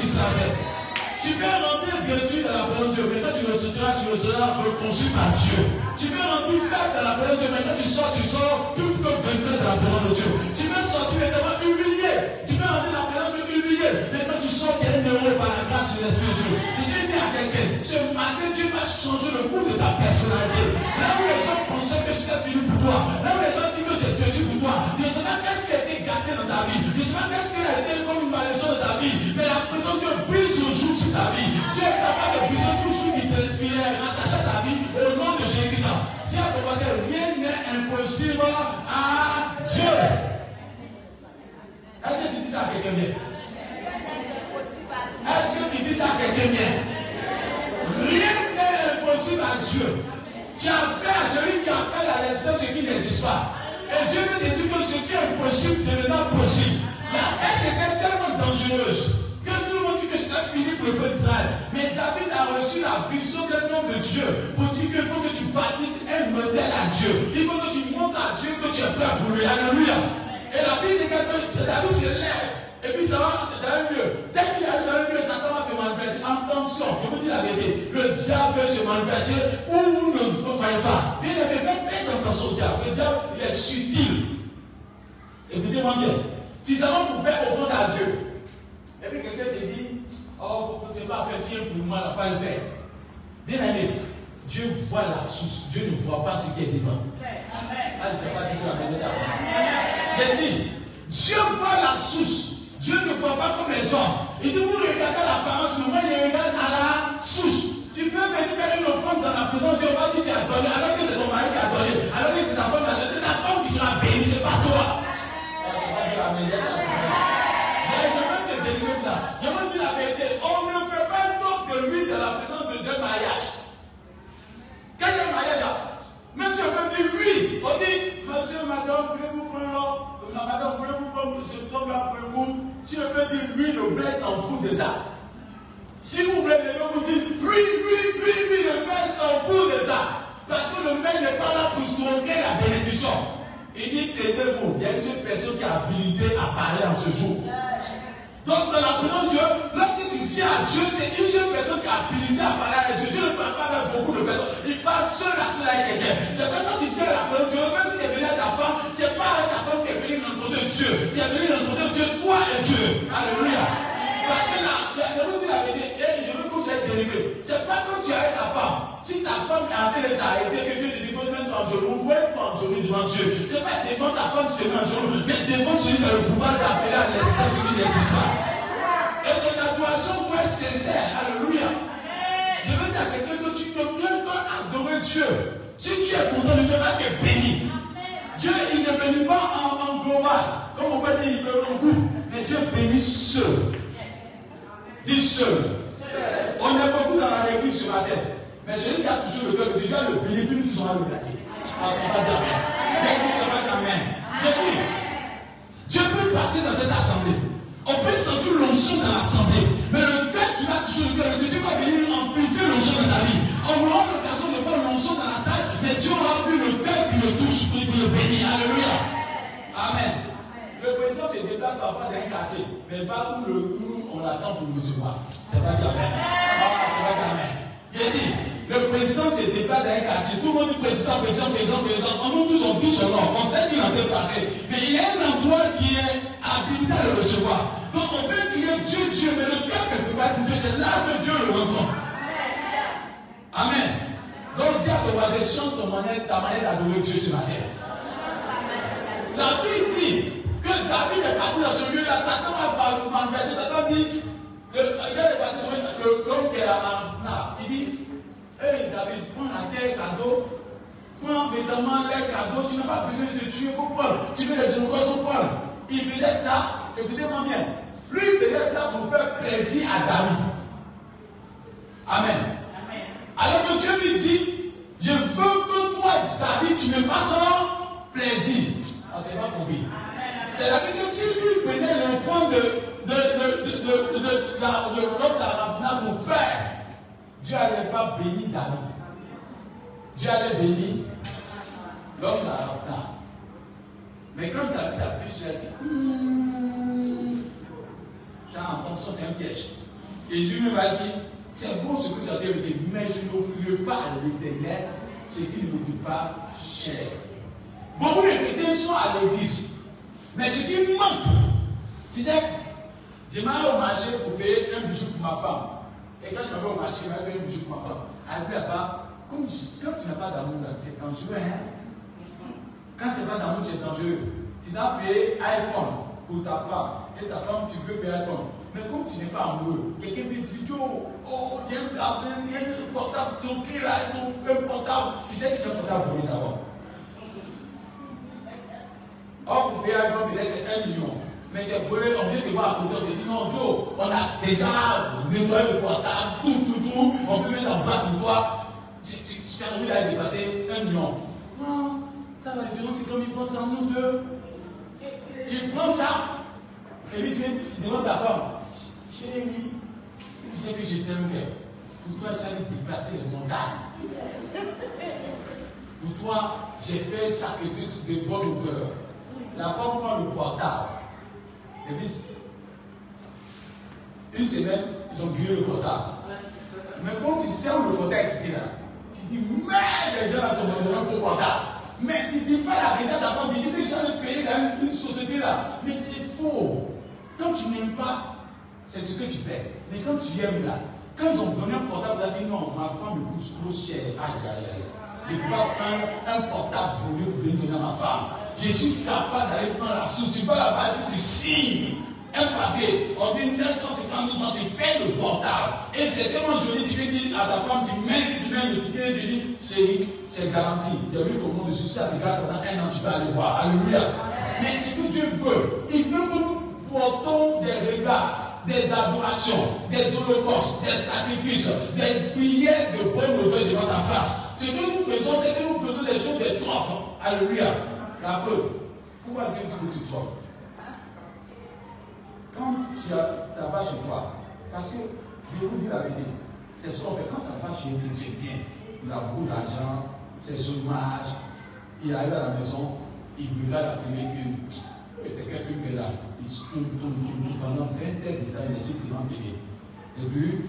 Tu peux rentrer gratuit dans la présence de Dieu, mais quand tu le seras reconçu par Dieu. Tu peux rentrer faible dans la présence de Dieu, mais quand tu sors plus que vainqueur dans la présence de Dieu. Tu peux sortir maintenant humilié. Tu peux rentrer dans la présence de Dieu humilié, mais quand tu sors, tu es heureux par la grâce de l'Esprit de Dieu. Et j'ai dit à quelqu'un, ce matin, Dieu va changer le cours de ta personnalité. Là où les gens pensaient que c'était fini pour toi, là où les gens disent que c'est perdu pour toi, je ne sais pas qu'est-ce qui a été gâté dans ta vie, je ne sais pas qu'est-ce qui a été comme une malédiction dans ta vie, mais la présence de Dieu brise le jour sur ta vie. Dieu est capable de briser tout ce qui est rattaché à ta vie au nom de Jésus-Christ. Dis à ton voisin, rien n'est impossible à Dieu. Est-ce que tu dis ça à quelqu'un bien? Est-ce que tu dis ça à quelqu'un bien? Rien n'est impossible à Dieu. Tu as fait à celui qui appelle à l'instant ce qui n'existe pas. Et Dieu veut te dire que ce qui est impossible deviendra possible. La paix c'était tellement dangereuse que tout le monde dit que c'est fini pour le peuple d'Israël. Mais David a reçu la vision d'un nom de Dieu pour dire qu'il faut que tu bâtisses un modèle à Dieu. Il faut que tu montres à Dieu que tu es prêt pour lui. Alléluia. Et la Bible dit que David se lève. Et puis ça va dans un lieu. Dès qu'il arrive dans un lieu, Satan va se manifester. Attention, je vous dis la vérité. Le diable veut se manifester où vous ne croyez pas. Bien aimé, faites attention au diable. Le diable, il est subtil. Écoutez-moi bien. Si d'abord pour faire offrande à Dieu, et puis quelqu'un te dit, oh, c'est pas chrétien pour moi, la fin fait. Bien aimé, Dieu voit la source. Dieu ne voit pas ce qui est devant. Amen. Il dit, Dieu voit la source. Dieu ne voit pas comme les hommes. Il dit, vous regardez l'apparence, mais moi, je regarde à la source. Tu peux venir faire une offrande dans la présence de Dieu, on va dire que tu as donné, alors que c'est ton mari qui a donné, alors que c'est ta femme qui a donné, c'est ta femme qui sera bénie, c'est pas toi. Je vous dis la vérité, on ne fait pas tant de lui dans la présence de deux mariages. Quand il y a un mariage, même si on peut dire oui, on dit, monsieur, madame, voulez-vous prendre l'or? Madame, voulez-vous prendre ce temps-là pour vous? Si on peut dire oui, le blé s'en fout de ça. Si vous voulez, vous dites oui, le maire s'en fout de ça. Parce que le maire n'est pas là pour se montrer la bénédiction. Il dit, taisez-vous, il y a une seule personne qui a habilité à parler en ce jour. Donc dans la présence de Dieu, lorsque tu viens à Dieu, c'est une seule personne qui a habilité à parler à Dieu. Dieu ne parle pas avec beaucoup de personnes. Il parle seul à quelqu'un. C'est quand tu viens à la présence de Dieu, même si tu es venu à ta femme, c'est pas avec ta femme qui est venu rencontrer Dieu. Tu es venu rencontrer Dieu, toi et Dieu. Alléluia. Parce que là, je vous dis la vérité, et je veux que vous soyez délivrés. C'est pas quand tu es avec ta femme. Si ta femme est en train de t'arrêter, que Dieu te dit, il faut te mettre en genou, vous êtes pas en genou devant Dieu. C'est pas devant ta femme, tu te mets en genou, mais devant celui qui a le pouvoir d'appeler à l'instant celui qui n'existe pas. Et ton adoration doit être sincère. Alléluia. Je veux dire à quelqu'un que tu ne peux pas adorer Dieu. Si tu es content de Dieu, va te bénir. Dieu, il ne bénit pas en global. Comme on peut dire, il bénit en groupe. Mais Dieu bénit seul. Dis seul. On est beaucoup dans la l'église ce matin. Mais celui qui a toujours le cœur de Dieu, le bénit, plus qu'ils sont à le gâter. Ah, tu vas dire amen. Dieu peut passer dans cette assemblée. On peut sentir l'onction dans l'assemblée. Mais le cœur qui va toujours le cœur de Dieu va venir amplifier l'onction dans sa vie. On aura l'occasion de voir l'onction dans la salle, mais Dieu aura vu le cœur qui le touche pour le bénir. Alléluia. Amen. Le président se déplace parfois dans un quartier, mais va où on l'attend pour le recevoir. C'est pas dire amen. C'est pas dire amen. Il dit, le président se déplace dans un quartier, tout le monde dit président. On tous on dit son nom, on sait qu'il en est passé. Mais il y a un endroit qui est habilité à le recevoir. Donc on peut crier Dieu, mais le cœur quelque part de Dieu, c'est là que Dieu le rencontre. Amen. Donc dis à ton voisin, chante ta manière d'adorer Dieu sur la terre. La Bible dit que David est parti dans ce lieu-là, Satan va manifester, Satan dit, l'homme qui est là, il dit, hey David, prends la terre cadeau, prends évidemment les cadeaux, tu n'as pas besoin de tuer, il faut prendre, tu veux les émotions, il faut prendre. Il faisait ça, écoutez-moi bien, lui il faisait ça pour faire plaisir à David. Amen. Alors que Dieu lui dit, je veux que toi, David, tu me fasses plaisir. Tu n'as pas compris. C'est-à-dire que si lui prenait l'enfant de l'homme d'Arabina pour faire, Dieu n'allait pas bénir David. Dieu allait bénir l'homme d'Arabina. Mais quand David a vu cela, il dit attention, c'est un piège. Et Dieu me va dire c'est bon ce que tu as dit, mais je n'offrirai pas à l'Éternel ce qui ne me coûte pas cher. Beaucoup de chrétiens sont à l'église, mais ce qui manque, c'est que je m'allais au marché pour payer un bijou pour ma femme. Et quand je m'avais au marché, je m'avais payé un bijou pour ma femme. Elle dit là-bas, quand tu n'as pas d'amour, c'est dangereux. Hein? Quand tu n'as pas d'amour, c'est dangereux. Tu dois payer iPhone pour ta femme. Et ta femme, tu veux payer iPhone. Mais comme tu n'es pas amoureux, quelqu'un fait une vidéo, oh, il y a un portable toqué là, un portable. Tu sais que c'est un portable volé d'abord. Or, pour payer iPhone, peut-être c'est 1 million. Mais c'est volé, on vient te voir à côté, on te dit non, Joe, on a déjà nettoyé le portable, tout, on peut mettre en bas pour toi. Tu as envie d'aller dépasser 1 million. Non, ça va être c'est comme il faut, c'est en nous deux. Tu prends ça, et puis tu demandes ta femme. Chérie, tu sais que je t'aime bien. Pour toi, ça allait dépasser le montagne. Pour toi, j'ai fait un sacrifice de bonne hauteur. La femme prend le portable. Et puis, une semaine, ils ont grillé le portable. Mais quand tu sers le portable qui est là, tu dis, mais les gens là sont dans un faux portable. Mais tu ne dis pas la vérité à ta femme, tu dis que j'allais payer dans une société là. Mais c'est faux. Quand tu n'aimes pas, c'est ce que tu fais. Mais quand tu aimes là, quand ils ont donné un portable, tu as dit non, ma femme me coûte trop cher. Aïe, aïe, aïe. Je ne peux pas prendre un portable volé pour venir donner à ma femme. Je suis capable d'aller prendre la source. Tu vas là-bas, tu signes un papier. On dit 952 francs, tu payes le portable. Et c'est tellement joli, tu peux dire à ta femme, tu mets le ticket, tu dis, chérie, c'est garanti. Il y a eu au monde de ceci, ça te garde pendant 1 an, tu vas aller voir. Alléluia. Mais ce que Dieu veut, il veut que nous portons des regards, des adorations, des holocaustes, des sacrifices, des prières de bonne odeur devant sa face. Ce que nous faisons, c'est que nous faisons des choses de trompes. Alléluia. La preuve. Pourquoi Dieu dit que tu trompes? Quand tu as ta vache chez toi, parce que je vous dis la vérité, c'est ce qu'on fait. Quand ça va chez lui, c'est bien. Il a beaucoup d'argent, c'est son image. Il arrive à la maison, il regarde la télé, quelqu'un fume là. Il se tourne pendant 20 heures de temps, il essaie de l'enterrer. Et puis,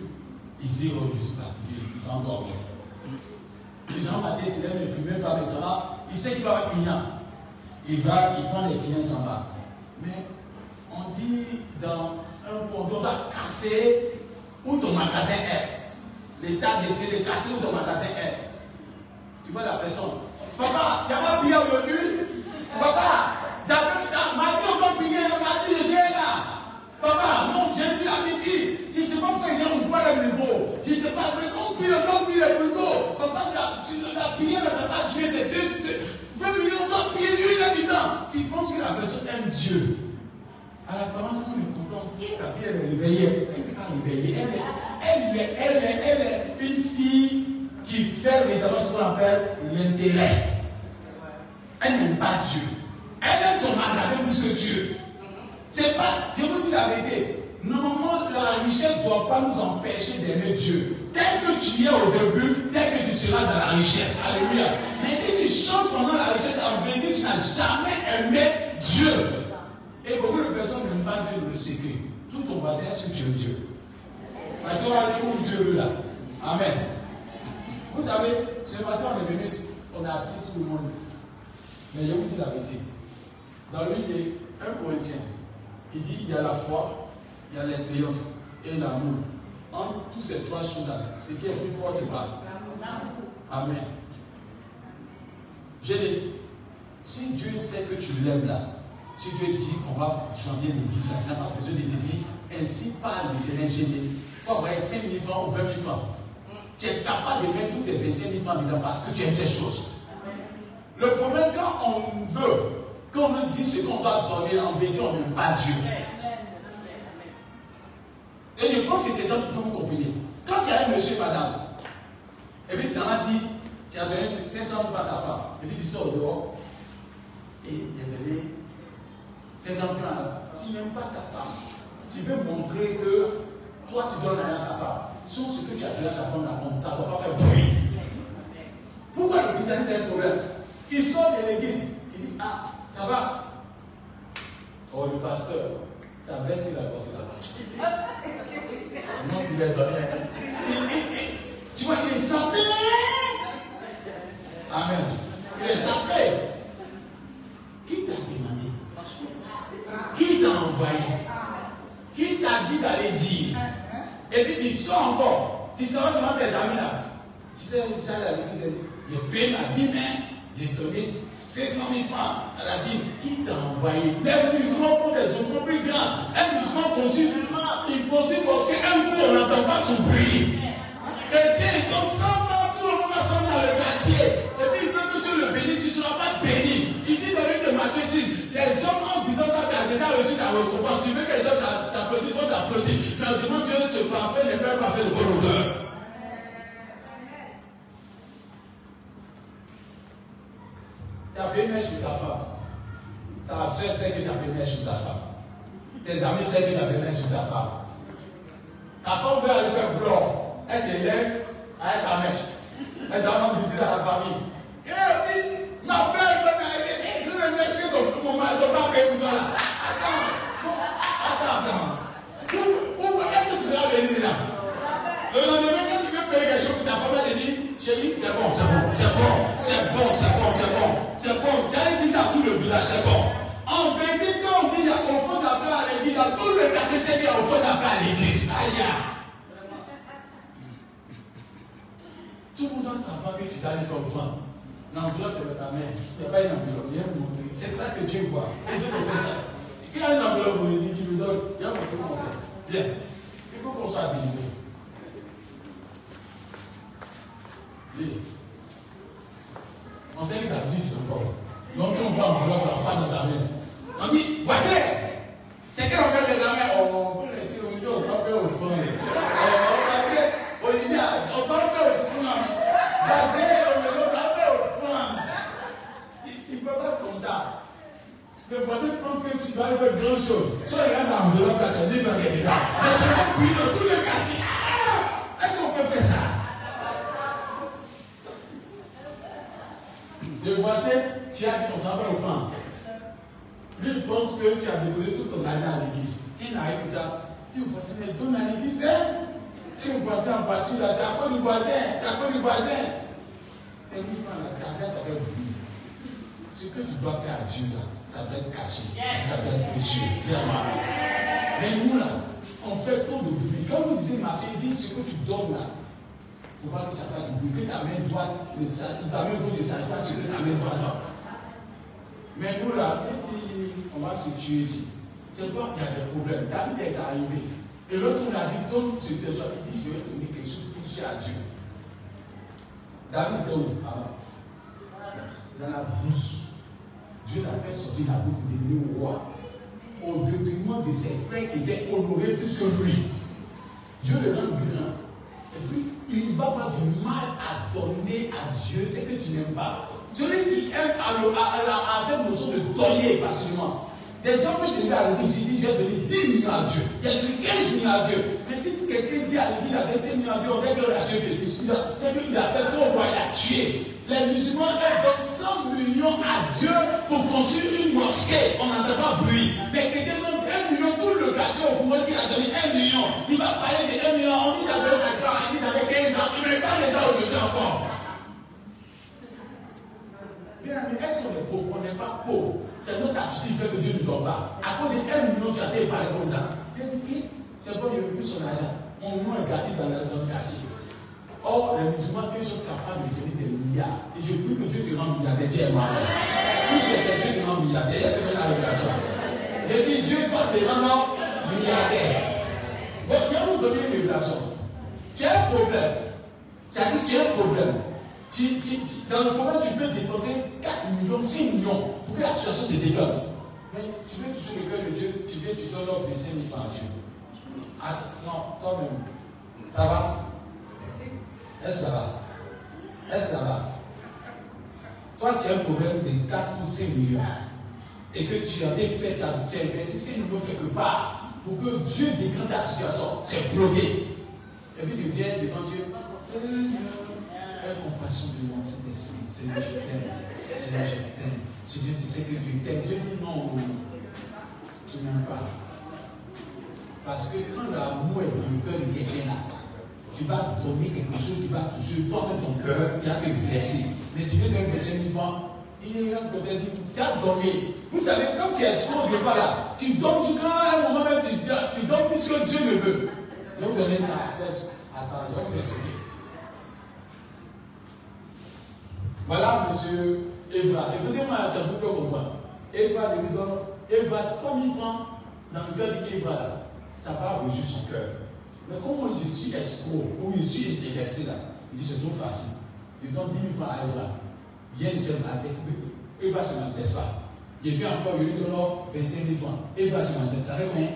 il dit, oh, je suis fatigué, il s'endort bien. Le grand matin, c'est là, le premier par le salaire, il sait qu'il va avoir un client. Il va, il prend les clients, s'en va. Mais on dit dans un point, on va casser où ton magasin est. L'État décide de casser où ton magasin est. Tu vois la personne. Papa, il n'y a pas de billet aujourd'hui. Papa, ma vie, on va payer, ma vie, je suis là. Papa, non, j'ai dit à midi. Je ne sais pas pourquoi il y a ouvert le niveau. Je ne sais pas, mais on prie le plus tôt. Papa, la billet, ça va tuer, c'est 20 millions, on doit payer une habitant. Tu penses que la personne aime Dieu. À la commence, on est content. La fille, elle est réveillée. Elle n'est pas réveillée. Elle est une fille qui fait évidemment ce qu'on appelle l'intérêt. Elle n'aime pas Dieu. Elle aime son magasin plus que Dieu. C'est pas, je vous dis la vérité. Normalement, la richesse ne doit pas nous empêcher d'aimer Dieu. Tel que tu y es au début, tel que tu seras dans la richesse. Alléluia. Mais si tu changes pendant la richesse, en vérité, tu n'as jamais aimé Dieu. Et beaucoup de personnes n'aiment pas Dieu le secret. Tout ton basé sur Dieu. Parce qu'on va aller où Dieu veut là. Amen. Vous savez, ce matin, on est venu, on a assis tout le monde. Mais je vous dis la vérité. Dans l'une des 1 Corinthiens, il dit il y a la foi, il y a l'expérience et l'amour. Entre tous ces 3 choses-là, ce qui est plus fort, c'est pas l'amour. Amen. J'ai dit, si Dieu sait que tu l'aimes là, si Dieu dit on va changer l'église, il n'a pas besoin de l'église, ainsi parle l'Éternel. J'ai dit, il faut avoir 5 000 francs ou 20 000 francs. Tu es capable de mettre tous tes 25 000 francs dedans parce que tu aimes ces choses. Le problème, quand on veut, quand on nous dit ce qu'on doit donner, en vérité, on n'aime pas Dieu. Et je pense que c'est exemple que vous comprenez. Quand il y a un monsieur, madame, et puis tu en as dit, tu as donné 500 francs à ta femme, et puis tu sors dehors, et tu as donné Ces enfants-là, tu n'aimes pas ta femme. Tu veux montrer que toi, tu donnes rien à ta femme. Sauf ce que tu as donné à ta femme, ça ne doit pas faire bruit. Pourquoi le christianisme a un problème? Il sort de l'église. Il dit, ah, ça va. Oh, le pasteur, sa veste, il a porté là-bas. Non, il lui a donné. Tu vois, il est sapé. Amen. Il est sapé. Qui t'a demandé? Qui t'a envoyé? Qui t'a dit d'aller dire? Et puis tu sors encore. Tu te rends devant tes amis là. Tu sais, j'allais avec qui j'ai payé ma dîme. J'ai donné 500 000 francs à la dîme. Qui t'a envoyé? Les musulmans font des offrandes plus grandes. Un musulman conçu, il conçut parce qu'un coup on n'entend pas son bruit. Chrétien, ils sont 100 ans, tout le monde ensemble dans le quartier. Et puis il veut que Dieu le bénisse, il ne sera pas béni. Il dit dans lui de Matthieu 6, les hommes en disant ça, tu as déjà reçu ta récompense. Tu veux que les hommes t'applaudissent, vont t'applaudir. Mais devant Dieu, ce parfait n'est pas parfait de bonne odeur. Tu as payé sur ta femme. Ta soeur sait que tu as payé sur ta femme. Tes amis savent que tu as payé sur ta femme. Ta femme veut aller faire blanc. Elle se lève avec sa mèche. Elle doit visiter à la famille. Et elle dit, ma belle, je vais mèche que mon mari doit pas payer pour toi là. Attends. Pourquoi est-ce que tu vas venir là? Le lendemain, quand tu veux payer quelque chose pour ta femme, elle dit, chérie, c'est bon. Tu as dit à tout le village, c'est bon. En vérité, quand on dit qu'il y a offrande à faire à l'église, dans tout le quartier, c'est qu'il y a offrande à faire à l'église. Aïe. Tout le monde doit savoir que tu dois aller faire offrande. L'enveloppe de ta mère, c'est pas une enveloppe, viens me montrer. C'est ça que Dieu voit. Et Dieu me fait ça. Il a une enveloppe pour lui, qui lui donne, viens montrer comment on fait. Viens. Il faut qu'on soit délivré. Viens. On sait que tu as dit encore. Donc on voit l'enveloppe, la femme de ta mère. On dit, voiture. C'est qu'elle en fait des amers. On peut laisser au milieu, on va faire au fond. Olivia, on va faire au fond. Il ne peut pas comme ça. Le voisin pense que tu vas faire grand chose. Soit il y a une enveloppe à te dire qu'il est là. Mais tu vas puis dans tout le quartier. Est-ce qu'on peut faire ça? Le voisin, tu as dit qu'on s'en va au fond. Lui, il pense que tu as déposé tout ton année à l'église. Il n'arrive pas ça. Tu vois, c'est mais donne à l'église, hein? Si vous voici en voiture, là, c'est à cause du voisin. Et lui, tu as fait bruit. Ce que tu dois faire à Dieu, là, ça doit être caché. Ça doit être précieux. Mais nous, là, on fait trop de bruit. Quand vous disiez, Matthieu, dis ce que tu donnes, là, il ne faut pas que ça fasse du bruit. Que ta main droite, ta main gauche ne sache pas ce que ta main droite donne. Mais nous, là, on va se tuer ici. C'est toi qui as des problèmes. David est arrivé. Et l'autre, on a dit, donne ce que toi, il dit, je vais te donner quelque chose pour toucher à Dieu. David était où? Dans la brousse. Dieu l'a fait sortir la bouche de devenir roi. Au détriment de ses frères qui étaient honorés plus que lui. Dieu le rend grand. Et puis, il ne va pas du mal à donner à Dieu ce que tu n'aimes pas. Celui qui aime avec notion de donner facilement. Des gens peuvent se dire à l'église, ils disent, j'ai donné 10 millions à Dieu. Il y a donné 15 millions à Dieu. Mais si quelqu'un dit à l'église, il a donné 5 millions à Dieu, on dit que la Dieu fait tout. C'est qu'il a fait trop, il a tué. Les musulmans, elles donnent 100 millions à Dieu pour construire une mosquée. On n'entend pas bruit. Mais quelqu'un donne 1 million, tout le quartier au pouvoir qu'il a donné 1 million. Il va parler de 1 million, on dit qu'il avait 4 ans, il dit qu'il avait 15 ans. Il ne met pas les ans aujourd'hui encore. Bien, mais est-ce qu'on est pauvre? On n'est pas pauvre. C'est notre attitude qui fait que Dieu ne donne pas. À cause de 1 million, tu as été parlé comme ça. J'ai dit, c'est pas qu'il ne veut plus son argent. Mon nom est gardé dans le quartier. Or, les musulmans, ils sont capables de donner des milliards. Et je prie que Dieu te rende milliardaire. Dieu est malade. Puisque Dieu te rend milliardaire, il y a donné la révélation. Et puis Dieu va te rendre milliardaire. Donc, il va vous donner une révélation. Tu as un problème. C'est-à-dire que tu as un problème. Dans le problème, tu peux dépenser 4 millions, 6 millions pour que la situation se dégueule. Mais tu veux toucher le cœur de Dieu, tu donnes l'ordre de 5 000 francs à Dieu. Ah, non, toi-même. Ça va? Est-ce que ça va? Est-ce que ça va? Toi, tu as un problème de 4 ou 5 millions. et que tu avais fait tu as versé ces numéros quelque part pour que Dieu décante ta situation, c'est bloqué. Et puis tu viens devant Dieu, Seigneur, aie compassion de moi, Saint-Esprit. Seigneur, je t'aime. Seigneur, je t'aime. Seigneur, tu sais que je t'aime. Dieu dit non, tu n'aimes pas. Parce que quand l'amour est dans le cœur de quelqu'un là, tu vas donner quelque chose qui va toucher toi-même ton cœur, qui va te blesser. Mais tu viens de le blesser une fois. Il est là, tu as donné. Vous savez, comme tu es escroc de fois là, tu donnes jusqu'à un moment même, tu donnes plus que Dieu le veut. Je vais vous donner ça. Attends, je vais vous expliquer. Voilà, monsieur Eva. Écoutez-moi, je vous fais comprendre. Eva lui donne 100 000 francs dans le cœur d'Eva là. Ça va réjouir son cœur. Mais comment je suis escroc ou je suis intéressé là, il dit c'est trop facile. Il donne 10 000 francs à Eva. Il y a une seule base. Eva ne se manifeste pas. Il vient encore, il lui donne 25 000 francs. Eva se manifeste. Ça fait combien?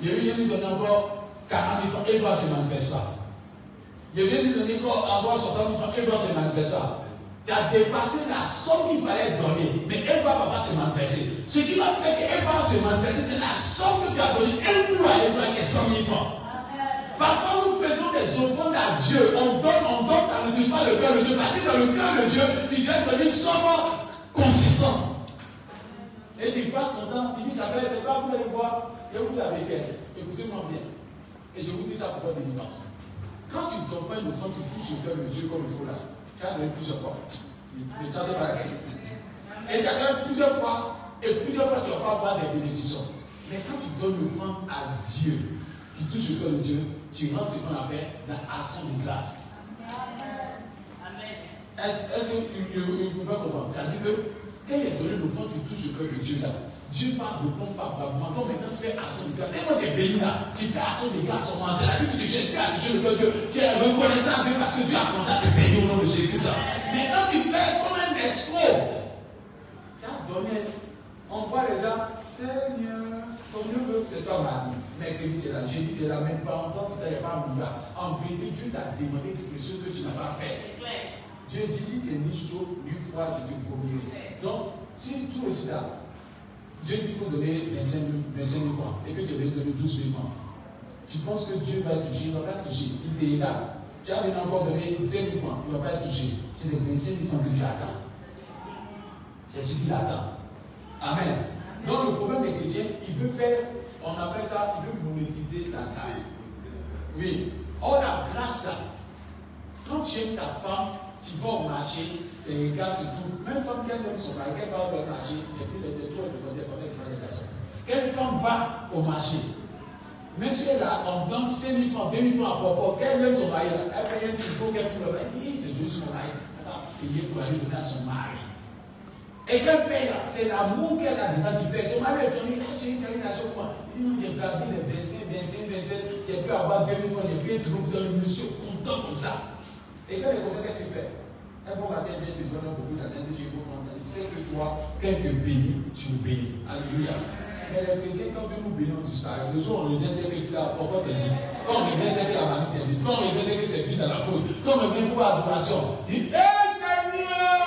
Il lui donne encore 40 000 francs. Eva ne se manifeste pas. Il vient lui donner encore 60 000 francs. Eva ne se manifeste pas. Tu as dépassé la somme qu'il fallait donner. Mais Eva ne va pas se manifester. Ce qui va faire qu'Eva va se manifester, c'est la somme que tu as donnée. Elle nous a Eva qui est 100 000 francs. Parfois, nous faisons des offrandes à Dieu. On donne, ça ne touche pas le cœur de Dieu. Parce que dans le cœur de Dieu, tu dois donner une somme consistante. Et tu passes ton temps, tu dis, ça fait, c'est pas, vous allez voir, et vous l'avez fait. Écoutez-moi bien. Et je vous dis ça pour votre bénédiction. Quand tu ne donnes pas une offrande qui touche le cœur de Dieu comme il faut là, tu as donné plusieurs fois. Mais tu as donné pas la clé. Et tu as donné plusieurs fois, et plusieurs fois, tu ne vas pas avoir des bénédictions. Mais quand tu donnes l'offrande à Dieu, qui touche le cœur de Dieu, tu rentres ce qu'on appelle l'action de grâce. Amen. Est-ce que vous pouvez comprendre? C'est-à-dire que quand il est donné l'offrande qui touche le cœur de Dieu là, Dieu va répondre favorablement. Donc maintenant, tu fais action de grâce. Et quand tu es béni là, tu fais action de grâce au moment. C'est la vie que tu cherches à toucher le cœur de Dieu. Tu es reconnaissant à Dieu parce que Dieu a commencé à te bénir au nom de Jésus. Mais quand tu fais comme un escroc, tu as donné, on voit les gens, Seigneur, ton Dieu veut que c'est toi ma vie. Mercredi, tu es là, jeudi, tu es là, même pas en temps, si tu n'as pas un milliard. En vérité, Dieu t'a demandé quelque chose que tu n'as pas fait. Dieu dit, tu t'es niche tôt, une fois, je te vomirai. Donc, si tout est là, Dieu dit qu'il faut donner 25 000 francs et que tu vas donner 12 000 francs. Tu penses que Dieu va toucher, il ne va pas toucher. Il est là. Tu as encore donné 10 000 francs, il ne va pas toucher. C'est les 25 000 francs que Dieu attend. C'est ce qu'il attend. Amen. Donc le problème des chrétiens, il veut faire, on appelle ça, il veut monétiser la grâce. Oui. Or la grâce là, quand tu aimes ta femme, tu vas au marché, les gars se trouvent, même femme qui aime son mari, elle va au marché, et puis les tours de des personnes. Quelle femme va au marché? Même si elle a en blanc 5 000 francs, 2 000 francs à propos, qu'elle aime son mari là, elle fait un petit peu, qu'elle trouve, elle dit, c'est juste son mari, elle va payer pour aller donner à son mari. Et qu'elle paye, c'est l'amour qu'elle a dedans qui fait. Son mari est donné, j'ai eu l'argent pour moi. Il nous a gardé les 25, j'ai pu avoir 2 000 francs, j'ai pu être un monsieur content comme ça. Et quand elle est contente, qu'est-ce qu'il fait? Un bon matin, il vient te donner beaucoup d'années, il faut commencer. Il sait que toi, quand il te bénit, tu nous bénis. Alléluia. Mais les chrétiens, quand Dieu nous bénit, on disparaît. Le jour où on revient, c'est qu'il a encore des vies. Quand on revient, c'est qu'il a la vie des vies. Quand on revient, c'est que c'est vie dans la peau. Quand on revient, il faut l'adoration. Il dit, Seigneur!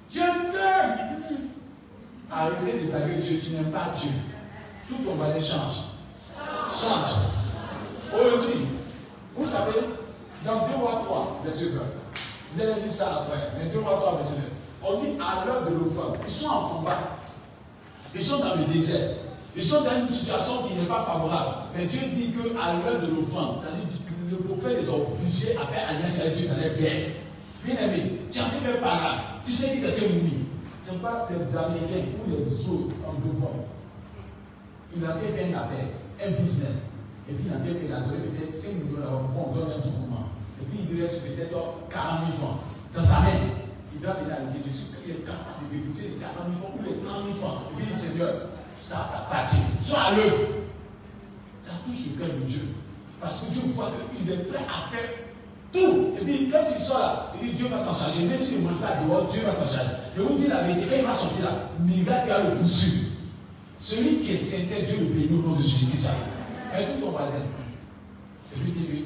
Dieu t'aime. Arrêtez de parler de Dieu, tu n'aimes pas Dieu. Tout ton valet change. Change. Aujourd'hui, vous savez, dans 2 Rois 3, verset 20, vous allez lire ça après, mais 2 Rois 3, verset 9, on dit à l'heure de l'offrande, ils sont en combat. Ils sont dans le désert. Ils sont dans une situation qui n'est pas favorable. Mais Dieu dit qu'à l'heure de l'offrande, le prophète les a obligés à faire alliance avec Dieu dans les guerres. Bien aimé, tu as fait par là. Tu sais qui quelqu'un mourit. Ce n'est pas les Américains ou les autres en deux formes. Il a fait une affaire, un business. Et puis il a fait la donner peut-être 5 millions d'euros. On donne un document. Et puis il lui laisse peut-être 40 000 francs dans sa main. Il va venir avec Jésus. Il est capable de bénéficier les 40 000 francs ou les 30 000 francs. Et puis il dit Seigneur, ça t'appartient. Sois à l'œuvre. Ça touche le cœur de Dieu. Parce que Dieu voit qu'il est prêt à faire tout. Et puis quand il sort là, il dit Dieu va s'en charger. Même s'il ne mange pas dehors, Dieu va s'en charger. Je vous dis la vérité, quand il va sortir là, miracle va le poursuivre. Celui qui est sincère, Dieu le bénit au nom de Jésus-Christ. Et tout ton voisin. Et lui dit lui,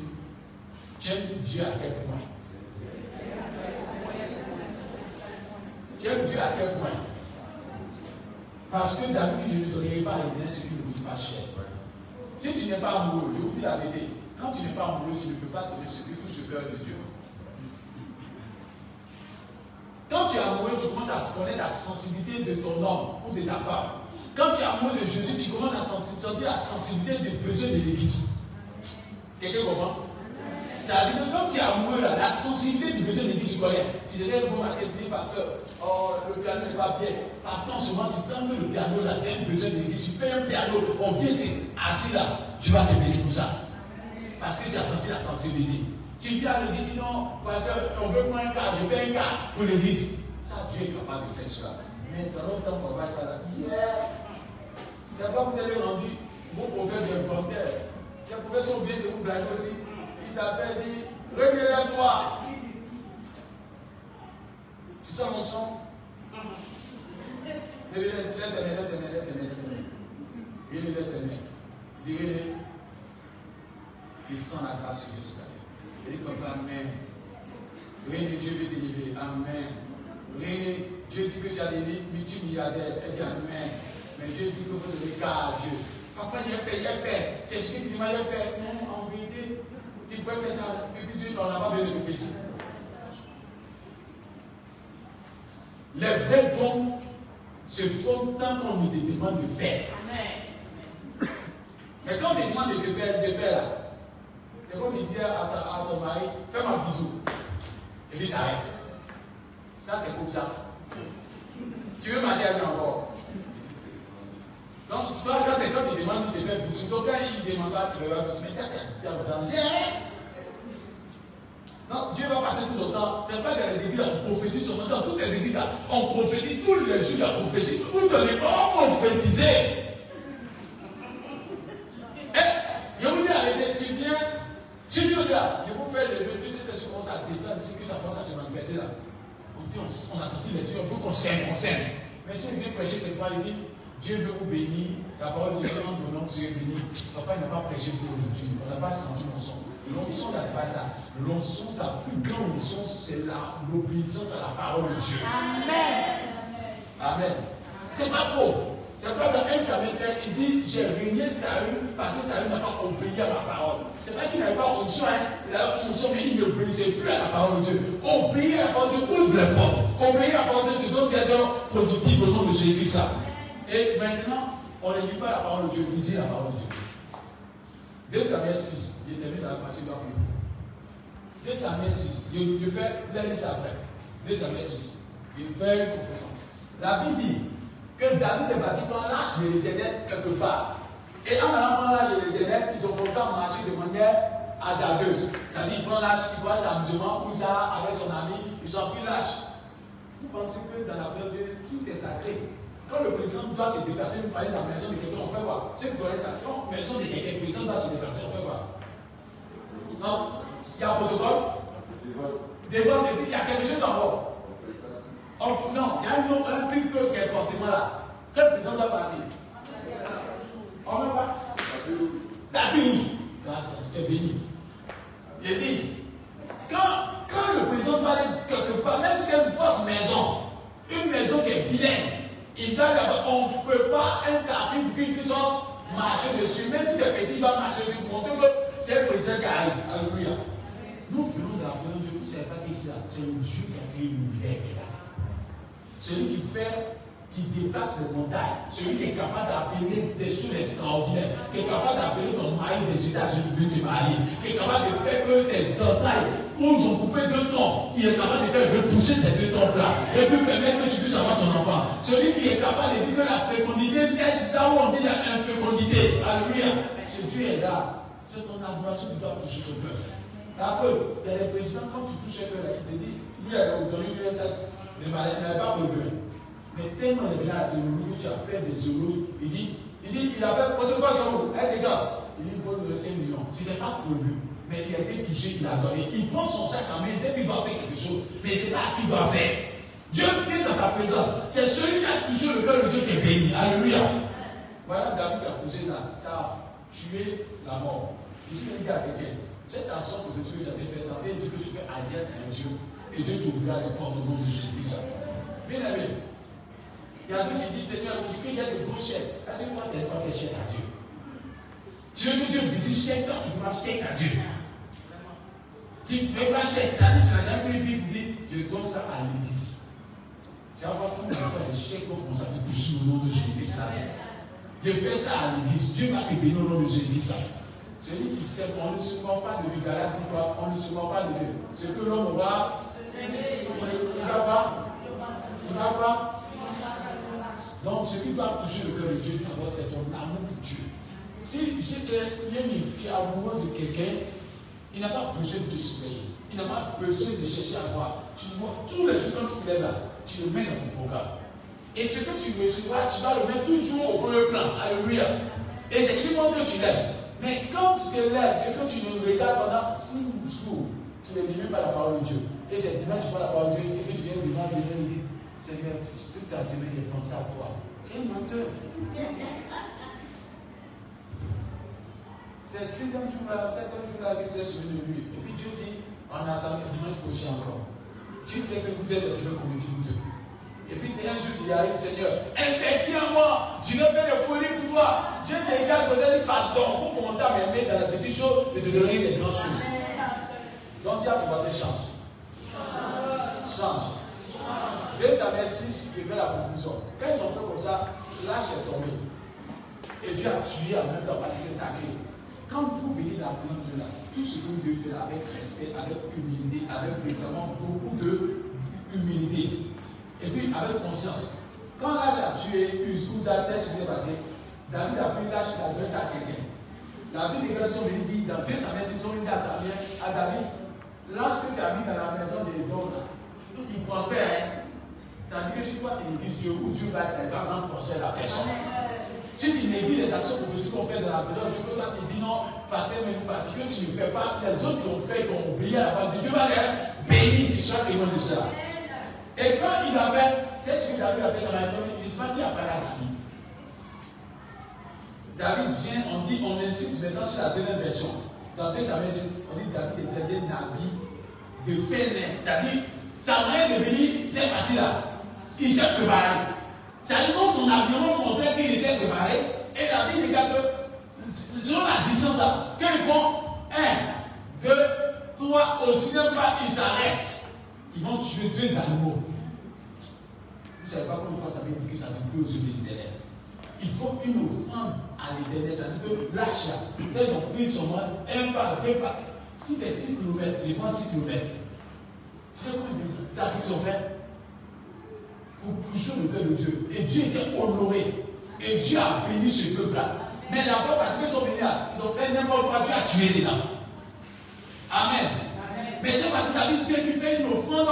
tu aimes Dieu à quel point? Tu aimes Dieu à quel point? Parce que David, je ne donnerai pas à l'éternel ce qui ne coûte pas cher. Si tu n'es pas amoureux, je vous dis la vérité, quand tu n'es pas amoureux, tu ne peux pas donner ce qui touche le cœur de Dieu. Quand tu es amoureux, tu commences à connaître la sensibilité de ton homme ou de ta femme. Quand tu es amoureux de Jésus, tu commences à sentir la sensibilité des besoins de l'église. Quelqu'un comprend? C'est-à-dire que quand tu es amoureux, là, la sensibilité du besoin de l'église, tu connais. Tu dirais, bon, à quel pays, pasteur, oh, le piano n'est pas bien. Parce qu'en ce moment, tu sens que le piano, là, c'est un besoin de l'église. Tu payes un piano, on vient, c'est assis là, tu vas te payer pour ça. Parce que tu as senti la sensibilité. Tu viens à l'église, sinon, pasteur, on veut prendre un cas, je paye un cas pour l'église. Ça, Dieu est capable de faire cela. Mais dans longtemps, on va voir ça là. C'est pas vous avez rendu vos prophètes de volontaires. Les prophètes sont bien de vous blaguer aussi. Il t'appelle, dit, réveille-toi. Tu sens mon son? Il dit, il sent la grâce de Dieu. Il dit, papa, amen. Rien de Dieu veut t'élever. Amen. Rien de Dieu dit que tu as des multimilliardaires. Elle dit amen. Mais Dieu dit qu'il faut donner cas à Dieu. Papa, il a fait. C'est ce que tu dis, il a fait. Non, en vérité, tu peux faire ça. Et puis Dieu n'en a pas besoin de faire. Les vrais dons se font tant qu'on nous demande de faire. Amen. Mais quand on te demande de faire là, c'est comme si tu dis à ton mari, fais-moi un bisou. Et lui t'arrête. Ça c'est comme ça. Tu veux marcher avec encore. Donc, toi, quand tu demandes de te faire bisou, donc quand il ne demande pas, tu vas bisou, mais tu es en danger. Non, Dieu va passer tout le temps. Ce n'est pas dans les églises, on prophétise sur dans toutes les églises, on prophétise tous les jours, la prophétie. Vous ne devez pas prophétiser. Je vous dis arrêtez, tu viens, si Dieu ça, je vous fais le vœu, puis si ça commence à descendre, si ça commence à se manifester là. On dit, on a senti les signes, il faut qu'on s'aime, on s'aime. Mais si on vient prêcher cette fois, il dit, Dieu veut vous bénir, la parole de Dieu en donnant, vous serez béni. Papa, il n'a pas prêché pour aujourd'hui, on n'a pas senti mon son. L'onction n'est pas ça. L'onction, sa plus grande onction, c'est l'obéissance à la parole de Dieu. Amen. Amen. C'est pas faux. C'est pas dans 1 Samuel, il dit, j'ai régné Saül parce que Saül n'a pas obéi à ma parole. C'est pas qu'il n'avait pas onction, il avait onction, mais il n'obéissait plus à la parole de Dieu. Obéir à la parole de Dieu, ouvre les portes. Obéir à la parole de Dieu, donne des dons productifs au nom de Jésus-Christ. Et maintenant, on ne lit pas la parole de Dieu, lisez la parole de Dieu. 2 Samuel 6, je termine dans la passage de 2 Samuel 6, je fais l'année après. 2 Samuel 6, je fais une conférence. La Bible dit que David est parti prendre l'âge de l'Éternel quelque part. Et en allant prendre l'âge de l'Éternel, ils ont commencé à marcher de manière hasardeuse. C'est-à-dire, il prend l'âge, il voit sa musulman, ou ça, avec son ami, ils ont pris l'âge. Vous pensez que dans la période, tout est sacré. Quand le président doit se déplacer, vous parlez de la maison de quelqu'un, on fait quoi? C'est que vous voyez ça. Quand la maison de quelqu'un, le président doit se déplacer, on fait quoi? Non? Il y a un protocole? Des fois, c'est qu'il y a quelque chose d'en haut. Non, il y a un truc qui est forcément là. Quand le président doit partir, on ne va pas. La douche. C'était béni. J'ai dit, quand le président doit aller quelque part, même si c'est une fausse maison, une maison qui est vilaine, on ne peut pas un tapis qui puisse marcher dessus. Même si c'est petit, il va marcher dessus pour montrer que c'est le président qui arrive. Alléluia. Nous venons de la maison de Dieu. Vous ne savez pas qui c'est là. C'est le Dieu qui a créé l'univers. Celui qui fait, qui déplace les montagnes. Celui qui est capable d'appeler des choses extraordinaires. Qui est capable d'appeler ton mari des États-Unis de marier. Qui est capable de faire que tes entailles, où ils ont coupé 2 troncs, il est capable de faire repousser tes 2 troncs-là. Et puis permettre que tu puisses avoir ton enfant. Celui qui est capable de dire que la fécondité naisse là où on dit qu'il y a infécondité. Alléluia. Ce Dieu est là. C'est ton adoration qui doit toucher ton cœur. Après, il y a les présidents, quand tu touches un cœur, il te dit, lui, il a donné lui, il n'avait pas besoin. Mais tellement il est là à Zérouni, tu appelles des Zérouni, il appelle, autrefois, les gars, il dit, il faut nous laisser 1 million. Ce n'est pas prévu. Mais il y a des clichés qu'il a donné. Il prend son sac en main, il sait qu'il doit faire quelque chose. Mais c'est pas qu'il doit faire. Dieu vient dans sa présence. C'est celui qui a touché le cœur de Dieu qui est béni. Alléluia. Voilà David qui a posé là. Ça a tué la mort. Je suis dit à quelqu'un, cette action prophétique que j'avais fait, ça veut dire que tu fais alliance avec Dieu. Et Dieu t'ouvrira les portes au nom de Jésus-Christ. Bien aimé. Il y a d'autres qui disent, Seigneur, qu'il y a de gros chèques. Parce que toi, tu as fait chèque à Dieu. Tu veux que Dieu visite chèque, toi, tu dois chèque à Dieu. Tu ne fais pas chèque, tu n'as jamais pris Bible, je donne ça à l'église. J'ai avoir tout le temps des chèques comme ça, tu touches au nom de Jésus. Je fais ça à l'église. Dieu va te bénir au nom de Jésus. Celui qui sait, on ne se ment pas de lui, Galate, on ne se ment pas de Dieu. Ce que l'homme va, il ne va pas. Il ne va pas. Donc, ce qui doit toucher le cœur de Dieu, c'est ton amour pour Dieu. Si tu es amoureux de quelqu'un, il n'a pas besoin de te surveiller. Il n'a pas besoin de chercher à voir. Tu vois tous les jours quand tu lèves là, tu le mets dans ton programme. Et ce que tu recevras, tu vas le mettre toujours au premier plan. Alléluia. Et c'est ce qui montre que tu l'aimes. Mais quand tu te lèves et que tu le regardes pendant 6 jours, tu ne lis pas la parole de Dieu. Et c'est dimanche, tu vois la parole de Dieu, et puis tu viens dimanche, tu dis, Seigneur, toute ta semaine, j'ai pensé à toi. Tu es un menteur. C'est le 7e jour-là, que tu es souvenu de lui. Et puis Dieu dit, on a ça dimanche prochain encore. Tu sais que vous êtes les deux commettre vous deux. Et puis un jour, tu y arrives, Seigneur, investis en moi, je vais faire des folies pour toi. Dieu te regarde, vous avez dit pardon. Il faut commencer à m'aimer dans la petite chose et te donner des grandes choses. Donc, tu as commencé, change. Change. 2 Samuel 6, je fais la conclusion. Quand ils ont fait comme ça, l'âge est tombé. Et Dieu a tué en même temps parce que c'est sacré. Quand vous venez dans la planche de là, tout ce que Dieu fait avec respect, avec humilité, avec vraiment beaucoup d'humilité. Et puis avec conscience. Quand l'âge a tué Uza, qu'est-ce qui s'est passé? David a pris l'âge et l'a adressé à quelqu'un. La Bible des sont venus dire, dans 2 Samuel, ils sont venus à David, l'âge que tu as mis dans la maison des dons, il prospère. Hein? Tandis que si toi tu négliges Dieu, où Dieu va vraiment prospérer la personne. Si tu négliges les actions prophétiques qu'on fait dans la maison, Dieu toi tu dis non, passer mais nous fatiguer, tu ne fais pas, les autres qui ont fait, qui ont obéi à la parole de Dieu, va les bénir, tu seras témoin de ça. Et quand il avait, qu'est-ce que David a fait dans la maison? Il se maquille après la David. David vient, on insiste maintenant sur la deuxième version. Dans 2 Samuel, on dit David était un habit de fait. C'est-à-dire, sa manière de venir, c'est facile là. Il s'est préparé. C'est-à-dire que son habillement montrait qu'il était préparé. Et David regarde que, selon la distance là, quand ils font 1, 2, 3, au cinéma, ils s'arrêtent. Ils vont tuer 2 animaux. Vous ne savez pas comment ça veut dire que ça ne peut aux yeux de l'Éternel. Il faut une offrande à l'Éternel. C'est-à-dire que l'achat, quand ils ont pris son mal, 1 pas, 2 pas. Si c'est 6 km, ils prennent 6 km. C'est quoi qu'ils ont fait pour toucher le cœur de Dieu. Et Dieu était honoré. Et Dieu a béni ce peuple-là. Mais d'abord, parce qu'ils sont venus là, ils ont fait n'importe quoi, Dieu a tué dedans. Amen. Mais c'est parce que David, Dieu lui fait une offrande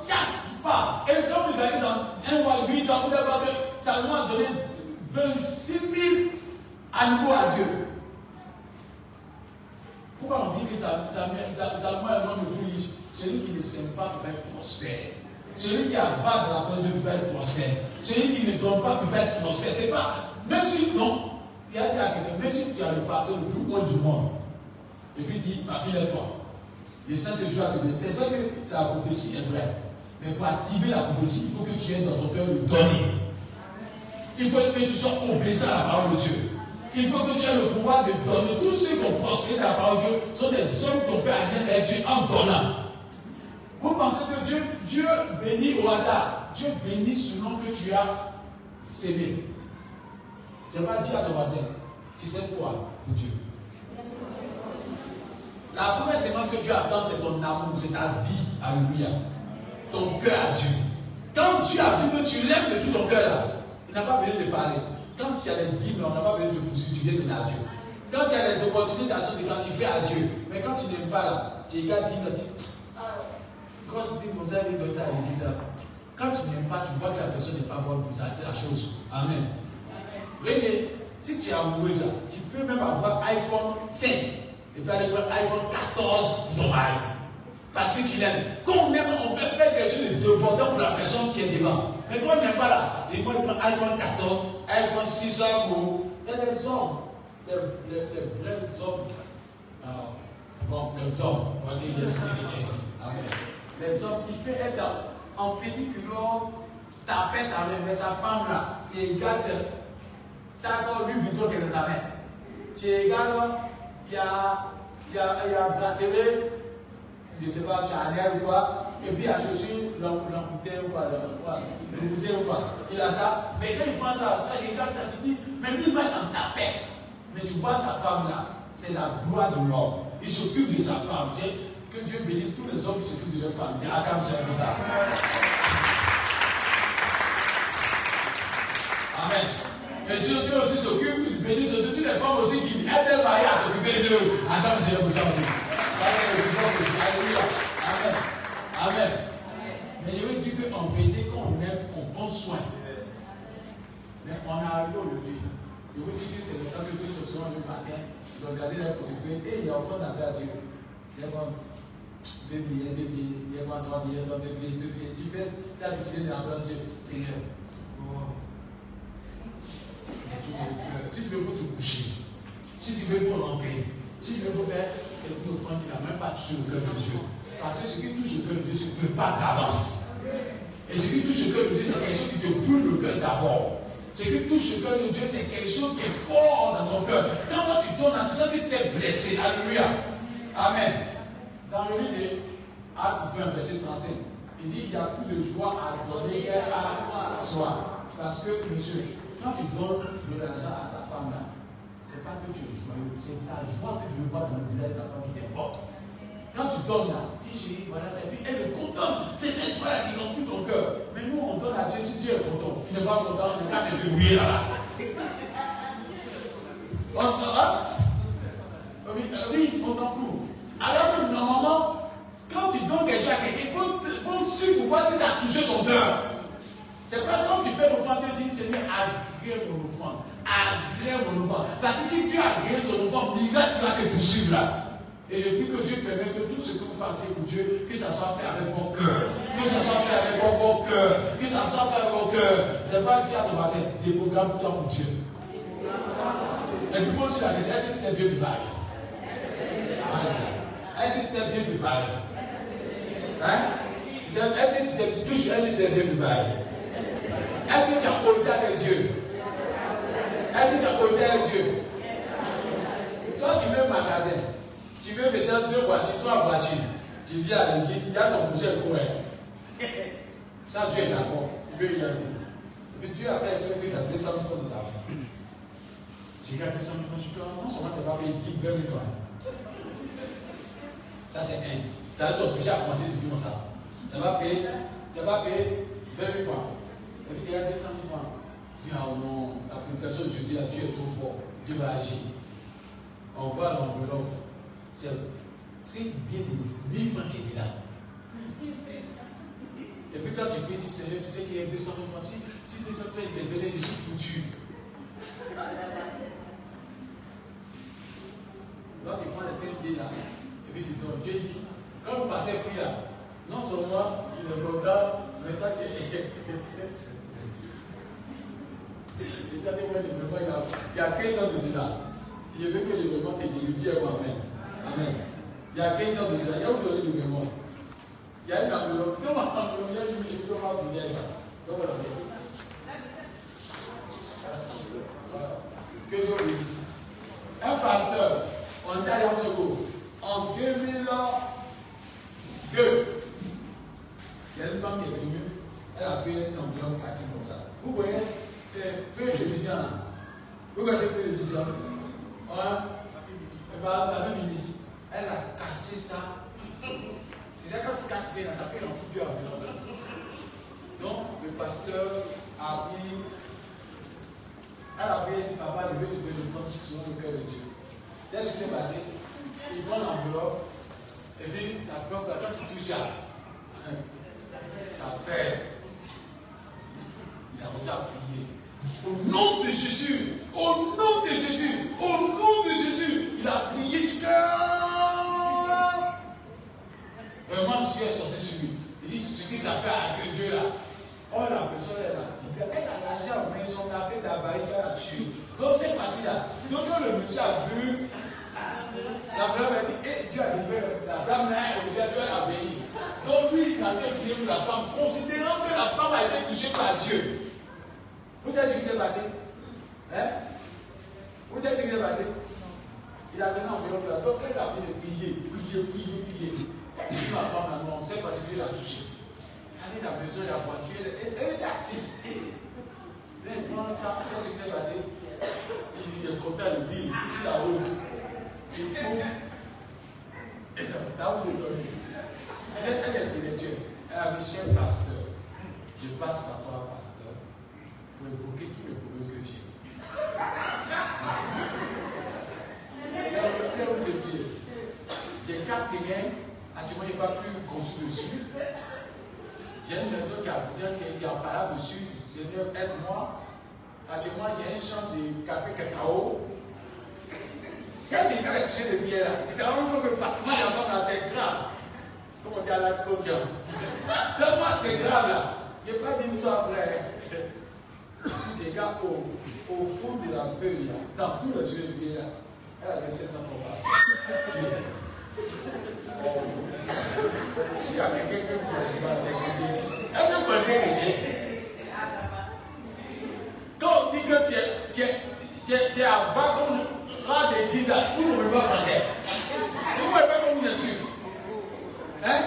chaque pas. Et comme il a dit dans 1 roi 8, on peut voir que Salomon a donné 26 000 animaux à Dieu. Pourquoi on dit que Salomon est un homme de plus riche? Celui qui ne s'aime pas peut être prospère. Celui qui avale dans la parole de Dieu peut être prospère. Celui qui ne donne pas peut être prospère. C'est pas. Même si, non, il y a quelqu'un, même si tu as le passé le plus haut du monde, et puis il dit, ma fille est toi. Le Saint-Dieu a te donné. C'est vrai que la prophétie est vraie. Mais pour activer la prophétie, il faut que tu aies dans ton cœur le donner. Il faut que tu sois obéissant à la parole de Dieu. Il faut que tu aies le pouvoir de donner. Tous ceux qui ont prospéré dans la parole de Dieu sont des hommes qui ont fait alliance avec Dieu en donnant. Vous pensez que Dieu bénit au hasard. Dieu bénit selon que tu as sémé. C'est pas dire à ton voisin, tu sais quoi pour Dieu. La première sémence que Dieu attend, c'est ton amour, c'est ta vie. Alléluia. Ton cœur à Dieu. Quand Dieu a vu que tu l'aimes de tout ton cœur là, il n'a pas besoin de parler. Quand tu as les Bibles, on n'a pas besoin de poursuivre, tu viens donner à Dieu. Quand tu as les opportunités d'action de quand tu fais à Dieu. Mais quand tu n'aimes pas là, tu regardes Bible et tu dis, quand c'était comme ça, il donne à l'église. Quand tu n'aimes pas, tu vois que la personne n'est pas bonne pour ça, c'est la chose. Amen. Voyez, si tu es amoureuse, tu peux même avoir iPhone 5 et puis aller prendre iPhone 14 pour ton mari. Parce que tu l'aimes. Quand on aime, on fait faire quelque chose de débordant pour la personne qui est devant. Mais toi, tu n'aimes pas là. C'est moi qui prends iPhone 14, iPhone 600 pour. Il y a des hommes, les vrais hommes. Bon, les hommes, on va dire les hommes. Amen. Les hommes, il peut être en petit culotte, tapette avec sa femme là, tu regardes ça quand lui vidéo qu'elle est amène. Tu regardes, il y a bracelet, je ne sais pas, Chanel ou quoi, et puis il y a chaussure, l'embouteille ou quoi, l'embouteille ou quoi. Il a ça, mais quand il prend ça, tu regardes ça, tu dis, mais lui il marche en tapette. Mais tu vois sa femme là, c'est la gloire de l'homme. Il s'occupe de sa femme. Que Dieu bénisse tous les hommes qui s'occupent de leur femme. Il y a comme ça. Amen. Et si Dieu aussi s'occupe, il bénisse toutes les femmes aussi qui aident les mariés à s'occuper d'eux. Attends, c'est comme ça aussi. Alléluia. Amen. Amen. Mais je veux dire qu'en vérité, quand on aime, on prend soin. Mais on a arrivé aujourd'hui. Je vous dis que c'est le temps que Dieu se soigne le matin. Je dois regarder la position et il y a offert d'affaires à Dieu. Il y a quoi? 2 billets, il y a quoi? 3 billets, 2 billets. Tu fais ça, tu viens d'apprendre Dieu. Seigneur. Si tu veux, il faut te coucher. Si tu veux, il faut rentrer. Si tu veux faire quelque offrande qui n'a même pas touché au cœur de Dieu. Parce que ce qui touche au cœur de Dieu, c'est que tu ne peux pas d'avance. Et ce qui touche au cœur de Dieu, c'est quelque chose qui te brûle le cœur d'abord. Ce qui touche le cœur de Dieu, c'est quelque chose qui est fort dans ton cœur. Quand toi tu donnes, tu sens que tu es blessé. Alléluia. Amen. Dans le livre d'Actes 20, verset 35, il dit il n'y a plus de joie à donner qu'à soi. Parce que, monsieur, quand tu donnes de l'argent à ta femme là, ce n'est pas que tu es joyeux, c'est ta joie que tu veux voir dans le visage de ta femme qui t'importe. Quand tu donnes là, dis chérie, voilà, c'est puis elle est contente. C'est cette joie qui remplit ton cœur. Mais nous, on donne à Dieu si Dieu est content. Il n'est pas content, le cas c'est de bouiller là-bas. Oui, on t'en prouve. Alors que normalement, quand tu donnes quelque chose à quelqu'un, il faut suivre pour voir si ça a touché ton cœur. C'est pas quand tu fais l'offrande, tu dis Seigneur, agrée mon offrande. Agrée mon offrande. Parce que si tu agrées ton offrande, miracle va te poursuivre là. Et je prie que Dieu permette que tout ce que vous fassiez pour Dieu, que ça soit fait avec vos cœurs. Que ça soit fait avec vos cœurs. Que ça soit fait avec vos cœurs. Je n'ai pas dit à ton passé, déprogramme-toi pour Dieu. Et puis moi aussi la question, est-ce que tu es bien préparé? Est-ce que tu es bien préparé? Hein? Est-ce que tu es bien préparé? Est-ce que tu as osé avec Dieu? Est-ce que tu as osé avec Dieu? Toi, tu mets un magasin. Tu veux peut-être 2 voitures, 3 voitures. Tu viens à l'église, il y a ton projet pour elle. Ça, Dieu est d'accord. Il veut y aller. Et puis Dieu a fait exprès que tu as 200 000 francs de ta vie. Tu regardes 200 000 francs, tu peux non seulement tu vas payer 20 000 francs. Ça, c'est un. Tu as ton projet à commencer depuis comme ça. Tu vas payer 20 000 francs. Et puis il y a 200 000 francs. Si l'application de Dieu dit à Dieu est trop fort, Dieu va agir. On voit l'enveloppe. C'est bien des 1000 francs qui est là. Et puis quand tu peux dire, Seigneur, tu sais qu'il y a 200 000 francs. Si 200 francs, il est donné, je suis foutu. Donc tu prends les 5 billets là. Et puis tu donnes. Dieu dit, quand vous passez prix là, non seulement il est content, mais tant qu'il est. Il y a 15 ans de cela. Je veux que le mémoire te dirige à moi-même. Amen. Il y a 15 ans de cela. Il y a où donné le mémoire? Il y a une enveloppe. Non, enveloppe, il y a une enveloppe pour dire ça. Donc voilà. Que Dieu bénisse. Un pasteur, on est allé en secours. En 2002, il y a une femme qui est venue. Elle a pris une enveloppe kaki comme ça. Vous voyez, feuille d'étudiant là. Vous voyez feuille d'étudiant. La même ministre, elle a cassé ça. C'est-à-dire quand tu casses bien, ça fait un coup de pied à l'enveloppe. Donc le pasteur a pris. Elle a dit, papa, je vais te donner le prendre sur le cœur de Dieu. Qu'est-ce qui s'est passé? Il prend l'enveloppe, et puis l'enveloppe, là, quand tu touches ça, ta père, il a commencé à prier. Au nom de Jésus, au nom de Jésus, au nom de Jésus, il a prié du cœur. Vraiment, ce qui est sorti sur lui. Il dit, ce qu'il a fait avec Dieu là. Oh, la personne, elle a l'argent, mais son affaire d'avarice, elle a tué. Donc c'est facile là. Donc le monsieur a vu, la femme a dit, Dieu a livré, la femme là, Dieu a béni. Donc lui, il a été prié pour la femme, considérant que la femme a été touchée par Dieu. Vous savez ce qui s'est passé? Hein? Vous savez ce qui s'est passé? Il a donné environ là. Donc elle a fait de prier. Et puis ma femme, maintenant, c'est parce que Dieu l'a touchée. Elle a besoin de la voiture, elle est assise. Elle prend ça, qu'est-ce qui s'est passé? Il est content de lui, sur la route. Il court. Et là, vous êtes elle est intellectuelle. Elle a dit, cher pasteur, je passe par toi, pasteur, pour évoquer tous les problèmes que j'ai. L'homme de Dieu. J'ai 4 terrains, actuellement, il n'y a pas plus construit dessus. J'ai une maison qui a un parade dessus. Seigneur, aide-moi. Actuellement, il y a un champ de café cacao. Quand tu as sujet de pierre là, c'est quand même que partout, il y a un c'est grave. Comme on dit à la côte. Tellement c'est grave là. Je n'ai pas dit ça après. Les gars, au fond de la feuille, là, dans tout le sujet de pierre là, elle avait cette information. S'il y a quelqu'un qui ne connaît pas la technologie, est-ce que vous connaissez les Dieu? Quand on dit que tu es à bas comme là d'église, vous ne pouvez pas français. Vous ne pouvez pas comme bien sûr. Hein?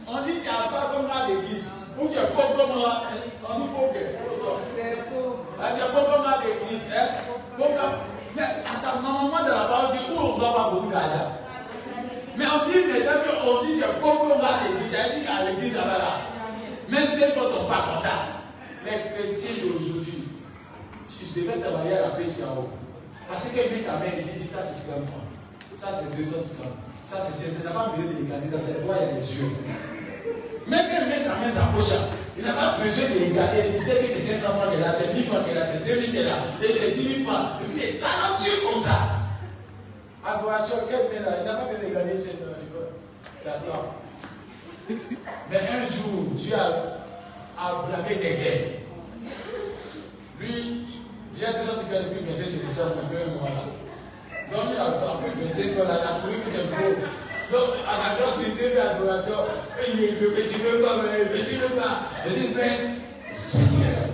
On dit que tu es à bas comme là d'église. Ou tu es pauvre comme là. On dit pauvre. Tu es pauvre comme là d'église. Mais attends, normalement de la parole, du coup, on ne doit pas beaucoup d'argent. Mais on dit maintenant qu'on dit que pauvre comme là d'église, elle dit à l'église là-bas. Mais c'est quand on parle comme ça. Les chrétiens d'aujourd'hui, je devais travailler à la PCAO. Parce que lui, sa mère ici dit ça c'est 50 francs. Ça c'est 250. Ça c'est n'a pas besoin de regarder dans cette voie, il y a des yeux. Même qu'elle met sa main dans la poche, il n'a pas besoin de regarder. Il sait que c'est 500 francs qu'elle a, c'est 1000 francs qu'elle a, c'est 2000 qu'elle a, c'est 10 000 francs. Et puis il est talentueux comme ça. Adoration, il n'a pas besoin de regarder cette d'accord. Mais un jour, Dieu a braqué des guerres. Lui, j'ai déjà ce qu'il a pu verser sur les gens pour un mois là. Donc il a pu verser sur la trouvé que c'est beau. Donc à la grâce de Dieu de l'adoration, il dit que je ne veux pas venir, je ne veux pas. Je dis, mais Seigneur,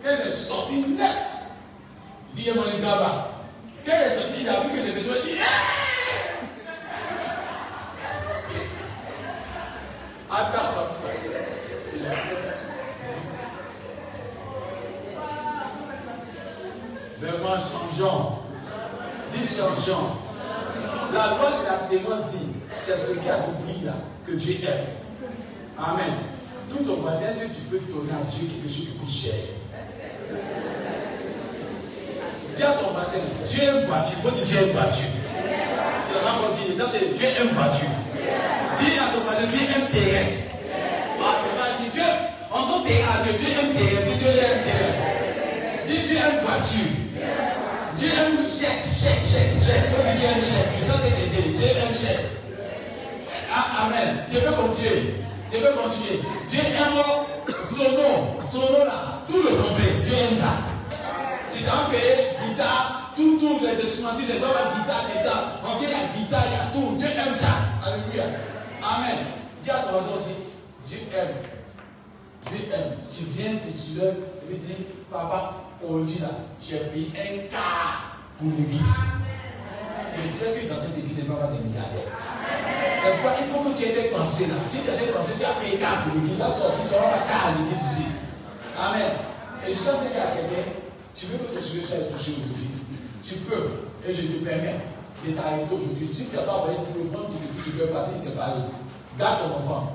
qu'elle est sortie net. Il dit, mon gars, qu'elle est sortie, il a vu que c'est besoin, il dit, attends, vraiment changeons. Dis changeons. La loi de la séquence, c'est ce qui a compris là, que Dieu aime. Amen. Tout ton voisin, si tu peux donner à Dieu quelque chose qui coûte cher. Dis à ton voisin, Dieu aime voiture. Il faut dire Dieu aime voiture. C'est la même chose. Dieu aime voiture. Dis à ton voisin, Dieu aime terrain. Tu vas dire Dieu, on doit payer à Dieu. Dieu aime terrain. Dieu aime terrain. Dis Dieu aime voiture. Dieu aime chèque. Dieu aime chèque. Dieu aime chèque. Amen. Je veux continuer. Dieu aime son nom là. Tout le complet. Dieu aime ça. Tu dois payer guitare, tout les instruments. Tu sais, dans la guitare, on dit la guitare, il y a tout. Dieu aime ça. Alléluia. Amen. Dis à ton voisin aussi. Dieu aime. Tu viens, tu soulèves, tu dis, papa, aujourd'hui là, j'ai payé un quart pour l'église. Je sais que dans cette église, il n'y a pas des milliardaires. C'est pas, il faut que tu aies cette pensée là. Si tu as cette pensée, tu as payé un quart pour l'église, tu vas sortir, tu auras un quart à l'église ici. Amen. Et je sens que quelqu'un, tu veux que ton sujet soit touché aujourd'hui. Tu peux, et je te permets de t'arrêter aujourd'hui. Si tu n'as pas envoyé tout le fond, tu peux passer, il te parle. Garde ton enfant.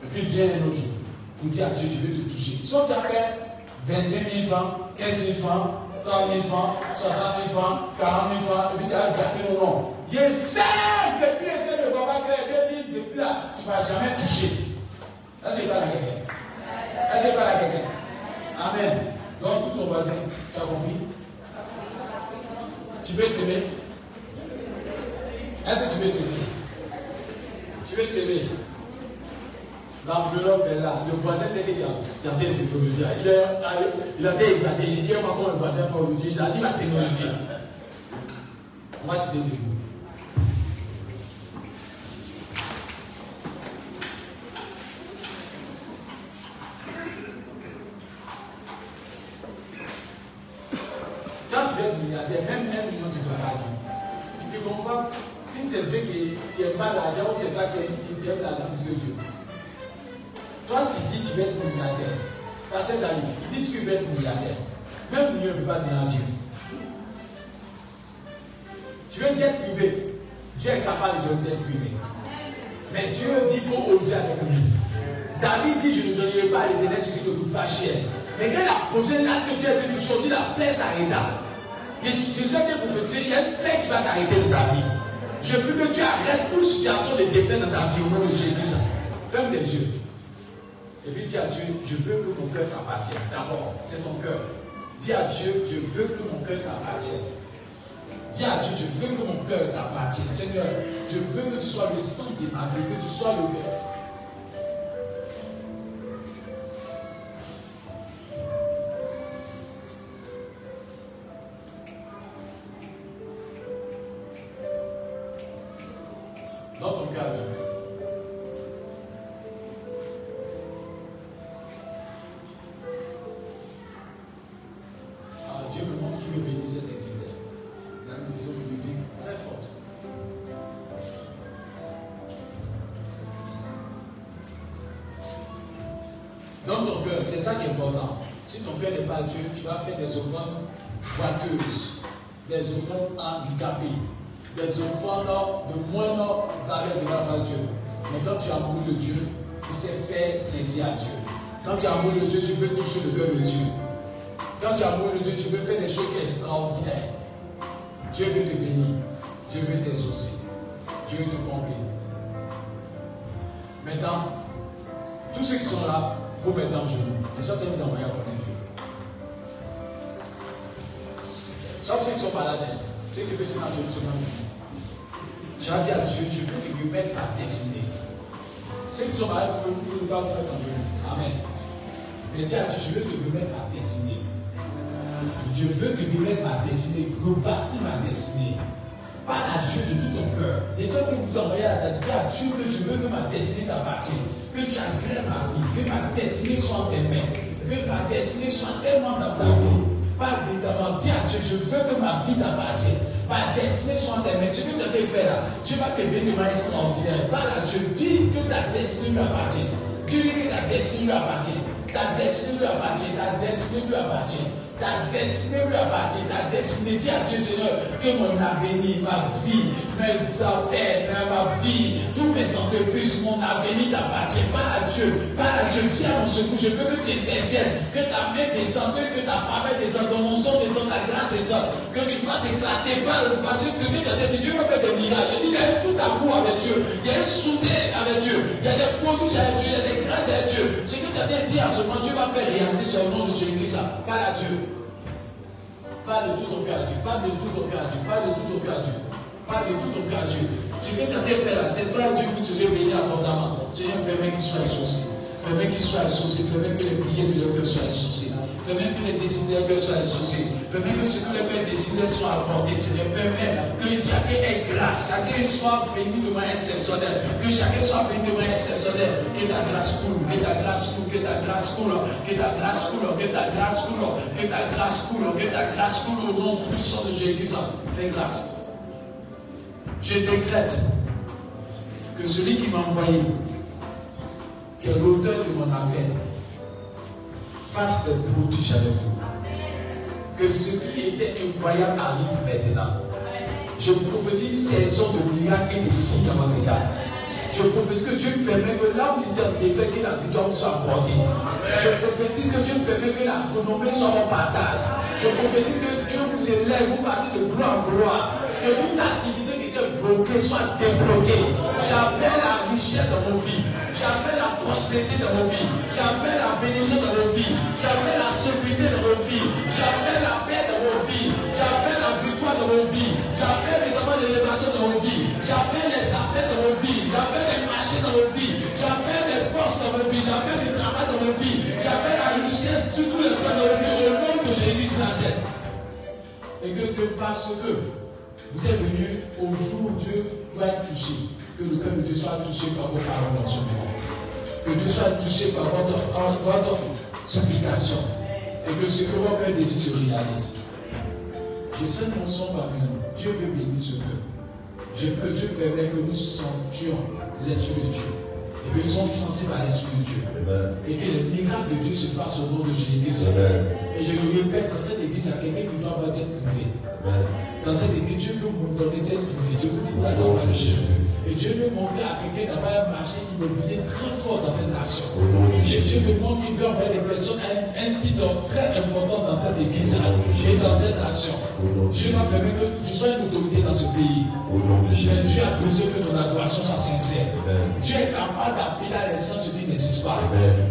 Et puis viens un autre jour pour dire à Dieu, je vais te toucher. Si on t'a fait 25 000 francs, 15 000 francs, 30 000 francs, 60 000 francs, 40 000 francs, et puis tu as gardé le nom. Je sais, depuis essayer de voir pas clair, Dieu dit, depuis là, tu ne vas jamais toucher. Là, c'est pas la quelqu'un. Amen. Donc, tout ton voisin, tu as compris? Tu veux s'aimer? Est-ce que tu veux s'aimer? Tu veux s'aimer? L'enveloppe est là. Le voisin, c'est qu'il y a des psychologies. Il avait éclaté. Il dit, comment le voisin faut le dire. Il a dit la psychologie. On va citer des mots. tu veux être milliardaire, même 1 million, tu ne dois pas dire. Tu comprends? Si c'est Dieu qui n'aime pas l'argent, ou c'est toi qui aime l'argent plus que Dieu. Toi, tu dis que tu veux être milliardaire. Pasteur Dani, il dit que tu veux être milliardaire. Même Dieu ne peut pas donner à Dieu. Tu veux être privé. Dieu est capable de donner privé. Mais Dieu dit qu'il faut oser avec lui. David dit, je ne donnerai pas à l'Éternel ce qui ne coûte pas cher. Mais quand il a posé l'acte que Dieu a dit, aujourd'hui la plaie s'arrêta. Et je sais que vous faites, il y a une plaie qui va s'arrêter de ta vie. Je veux que Dieu arrête toute situation de défaite dans ta vie au nom de Jésus. Ferme tes yeux. Et puis dis à Dieu, je veux que mon cœur t'appartienne. D'abord, c'est ton cœur. Dis à Dieu, je veux que mon cœur t'appartienne. Dis à Dieu, je veux que mon cœur t'appartienne. Seigneur, je veux que tu sois le centre de ma vie, que tu sois le cœur. Dans ton cœur, Dieu. Dieu me montre qu'il me bénit cette église. La vision que je vis très forte. Dans ton cœur, c'est ça qui est important. Si ton cœur n'est pas Dieu, tu vas faire des offrandes boiteuses, des offrandes handicapées, des offrandes de moindre valeur devant Dieu. Mais quand tu as amour de Dieu, tu sais faire plaisir à Dieu. Quand tu as amour de Dieu, tu veux toucher le cœur de Dieu. Quand tu as amour de Dieu, tu veux faire des choses extraordinaires. Dieu veut te bénir. Dieu veut t'exaucer. Dieu veut te combler. Maintenant, tous ceux qui sont là, il faut mettre en genoux. Et ça, tu as envoyé à connaître Dieu. Sauf ceux qui sont malades. Ceux qui veulent se mettre en genoux. Tu as dit à Dieu, je veux que tu mettes ta destinée. Ceux qui sont malades, vous ne pouvez pas vous mettre en genoux. Amen. Mais dis à Dieu, je veux que tu mettes ta destinée. Je veux que tu mettes ma destinée, globale ma destinée. Parle à Dieu de tout ton cœur. Et ça que vous envoyez à Dieu que je veux que ma destinée t'appartienne. Que tu agrées ma vie. Que ma destinée soit en tes mains. Que ma destinée soit tellement dans ta vie. Pas évidemment, dis à Dieu, je veux que ma vie t'appartienne. Ma destinée soit en tes mains. Ce que tu as fait là, Dieu va te bénir extraordinaire. Parle à Dieu, dis que ta destinée lui appartient. Dis que ta destinée lui appartient. Ta destinée lui appartient. Ta destinée lui appartient. Ta destinée lui appartient, ta destinée. Dis à Dieu, Seigneur, que mon avenir, ma vie, mes affaires, ma vie, tous mes entreprises, mon avenir t'appartient. Pas à Dieu, viens à mon secours. Je veux que tu interviennes, que ta main descende, que ta faveur descende, ton onction descende, ta grâce descende, que tu fasses éclater par le passé, que Dieu va faire des miracles. Il y a tout amour avec Dieu, il y a une soudée avec Dieu, il y a des produits avec Dieu, il y a des grâces avec Dieu. Ce que tu as dit à ce moment, Dieu va faire réaliser sur le nom de Jésus-Christ. Parle à Dieu. Parle de tout ton cœur à Dieu. Parle de tout ton cœur à Dieu. Parle de tout ton cœur à Dieu. Parle de tout ton cœur à Dieu. Ce que tu as fait là, c'est toi Dieu qui te bénit abondamment. Seigneur, permets qu'il soit exaucé. Permets qu'il soit exaucé. Permets que les prières de leur cœur soient exaucées. Permets que les décisions de leur cœur soient exaucées. Permets que ce que leur cœur décide soit accordé. Seigneur, permets que chacun ait grâce. Chacun soit béni de manière exceptionnelle. Que chacun soit béni de manière exceptionnelle. Que ta grâce coule. Que ta grâce coule. Que ta grâce coule. Que ta grâce coule. Que ta grâce coule. Que ta grâce coule. Que ta grâce coule au nom puissant de Jésus. Fais grâce. Je décrète que celui qui m'a envoyé, qui est l'auteur de mon appel, fasse des prodiges avec vous. Que ce qui était incroyable arrive maintenant. Je prophétise une saison de miracles et de signes dans votre égard. Je prophétise que Dieu permet que là où il est en défait, que la victoire soit accordée. Je prophétise que Dieu permet que la renommée soit en partage. Je prophétise que Dieu vous élève, vous partez de gloire en gloire. Que toute activité qui était bloquée soit débloquée. J'appelle la richesse dans vos vies. J'appelle la prospérité dans vos vies. J'appelle la bénédiction dans vos vies. J'appelle la sécurité dans vos vies. J'appelle la paix dans vos vies. J'appelle la victoire dans vos vies. J'appelle évidemment l'élévation dans vos vies. J'appelle les affaires dans vos vies. J'appelle les marchés dans vos vies. J'appelle les postes dans vos vies. J'appelle le travail dans vos vies. J'appelle la richesse de tous les points dans vos vies. Au nom de Jésus Nazareth. Et que parce que vous êtes venus au jour où Dieu doit être touché, que le cœur de Dieu soit touché par vos paroles dans ce moment. Que Dieu soit touché par votre supplication. Et que ce que votre cœur désire se réalise. Je sais que nous sommes parmi nous. Dieu veut bénir ce peuple. Je permets que nous sentions l'Esprit de Dieu. Et que nous soyons sensibles à l'Esprit de Dieu. Amen. Et que les miracles de Dieu se fassent au nom de Jésus. Et je le répète, dans cette église, il y a quelqu'un qui doit avoir d'être privé. Dans cette église, Dieu veut vous donner d'être privé. Je vous dis pas dans de Jésus. Et Dieu veut montrer à quelqu'un d'avoir un marché immobilier très fort dans cette nation. Et Dieu me montre qu'il veut envoyer des personnes un titre très important dans cette église et dans cette nation. Dieu va permettre que tu sois une autorité dans ce pays. Mais Dieu a besoin que ton adoration soit sincère. Dieu est capable d'appeler à l'essence ce qui n'existe pas.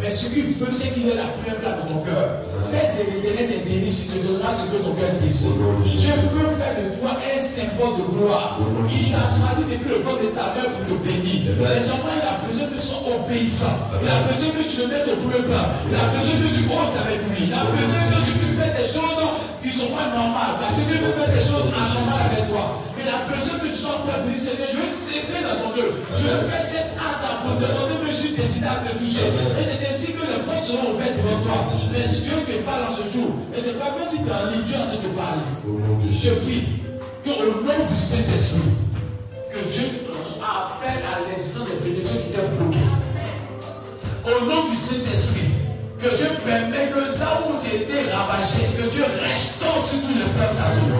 Mais ce qu'il veut, c'est qu'il ait la première place dans ton cœur. Fais de l'Éternel des délices, il te donnera ce que ton cœur désire. Dieu veut faire de toi un symbole de gloire. Il t'a choisi depuis le fond de ta mère pour te bénir. Mais seulement il a besoin que tu sois obéissant. Il a besoin que tu le mettes au premier plan. Il a besoin que tu oses avec lui. Il a besoin que tu puisses faire des choses qui ne sont pas normales. Parce que Dieu veut faire des choses anormales avec toi. Mais il a besoin que tu sois prêt à dire, Seigneur, je veux s'aider dans ton œuvre. Je veux faire cette acte pour te donner que je suis décidé à te toucher. Et c'est ainsi que les portes seront ouvertes devant toi. Mais Dieu te parle en ce jour. Et c'est pas comme si tu es en ligne, Dieu est en train de te parler. Je prie qu'au nom du Saint-Esprit, que Dieu appelle à l'existence des bénédictions qui t'ont bloqué. Au nom du Saint-Esprit, que Dieu permet que là où tu étais ravagé, que Dieu restaure sur tout le peuple à nous.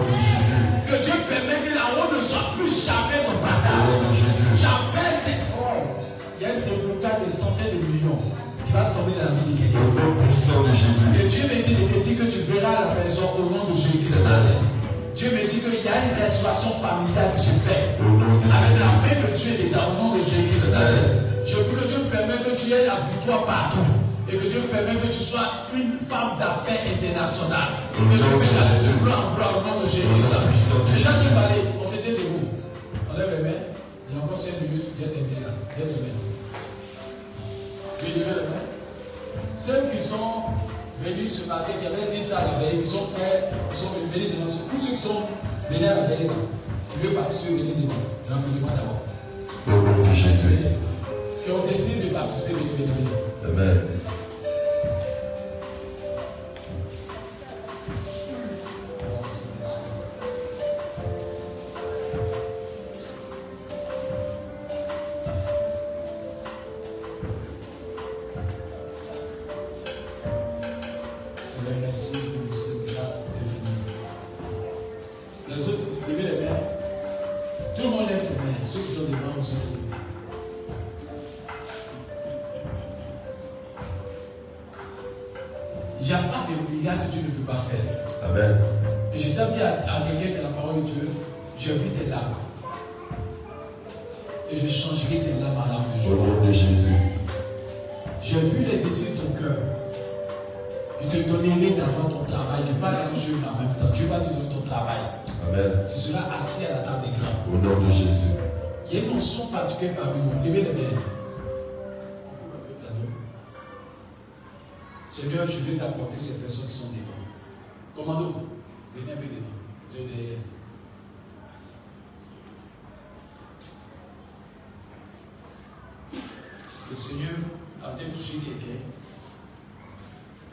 Que Dieu permet que la route ne soit plus jamais ton partage. J'appelle des... Il y a une déblocage de centaines de millions qui va tomber dans la vie de quelqu'un. Et Dieu me dit que tu verras la personne au nom de Jésus-Christ. Dieu me dit qu'il y a une restauration familiale qui se fait. Avec la main de Dieu et dans le nom de Jésus-Christ. Je prie que Dieu permette que tu aies la victoire partout. Et que Dieu permette que tu sois une femme d'affaires internationale. Que tu puisses aller de gloire en gloire au nom de Jésus-Christ. Déjà, tu parlais, on s'était debout. On lève les mains. Il y a encore 5 minutes. Viens t'aider là. Viens les mains. Viens les mains. Ceux qui sont venus ce matin, qui avaient dit ça à la veille, qui sont prêts, qui sont venus devant ce. Tous ceux qui sont venus à la veille, qui veulent participer, venez devant. Demande d'abord. Au nom de Jésus. Qui ont décidé de participer, venez. Amen. Il n'y a pas de miracle que Dieu ne peut pas faire. Amen. Et je savais à quelqu'un de la parole de Dieu, j'ai vu tes larmes. Et je changerai tes larmes en larmes de joie. Au nom de Jésus. J'ai vu les désirs de ton cœur. Je te donnerai d'abord ton travail. Tu parles à Dieu en même temps. Dieu va te donner ton travail. Amen. Tu seras assis à la table des grands. Au nom de Jésus. Il y a une notion particulière parmi nous. Levez les mains. Seigneur, je veux t'apporter ces personnes qui sont devant. Commando, venez un peu devant. Je derrière. Le Seigneur a bien touché quelqu'un.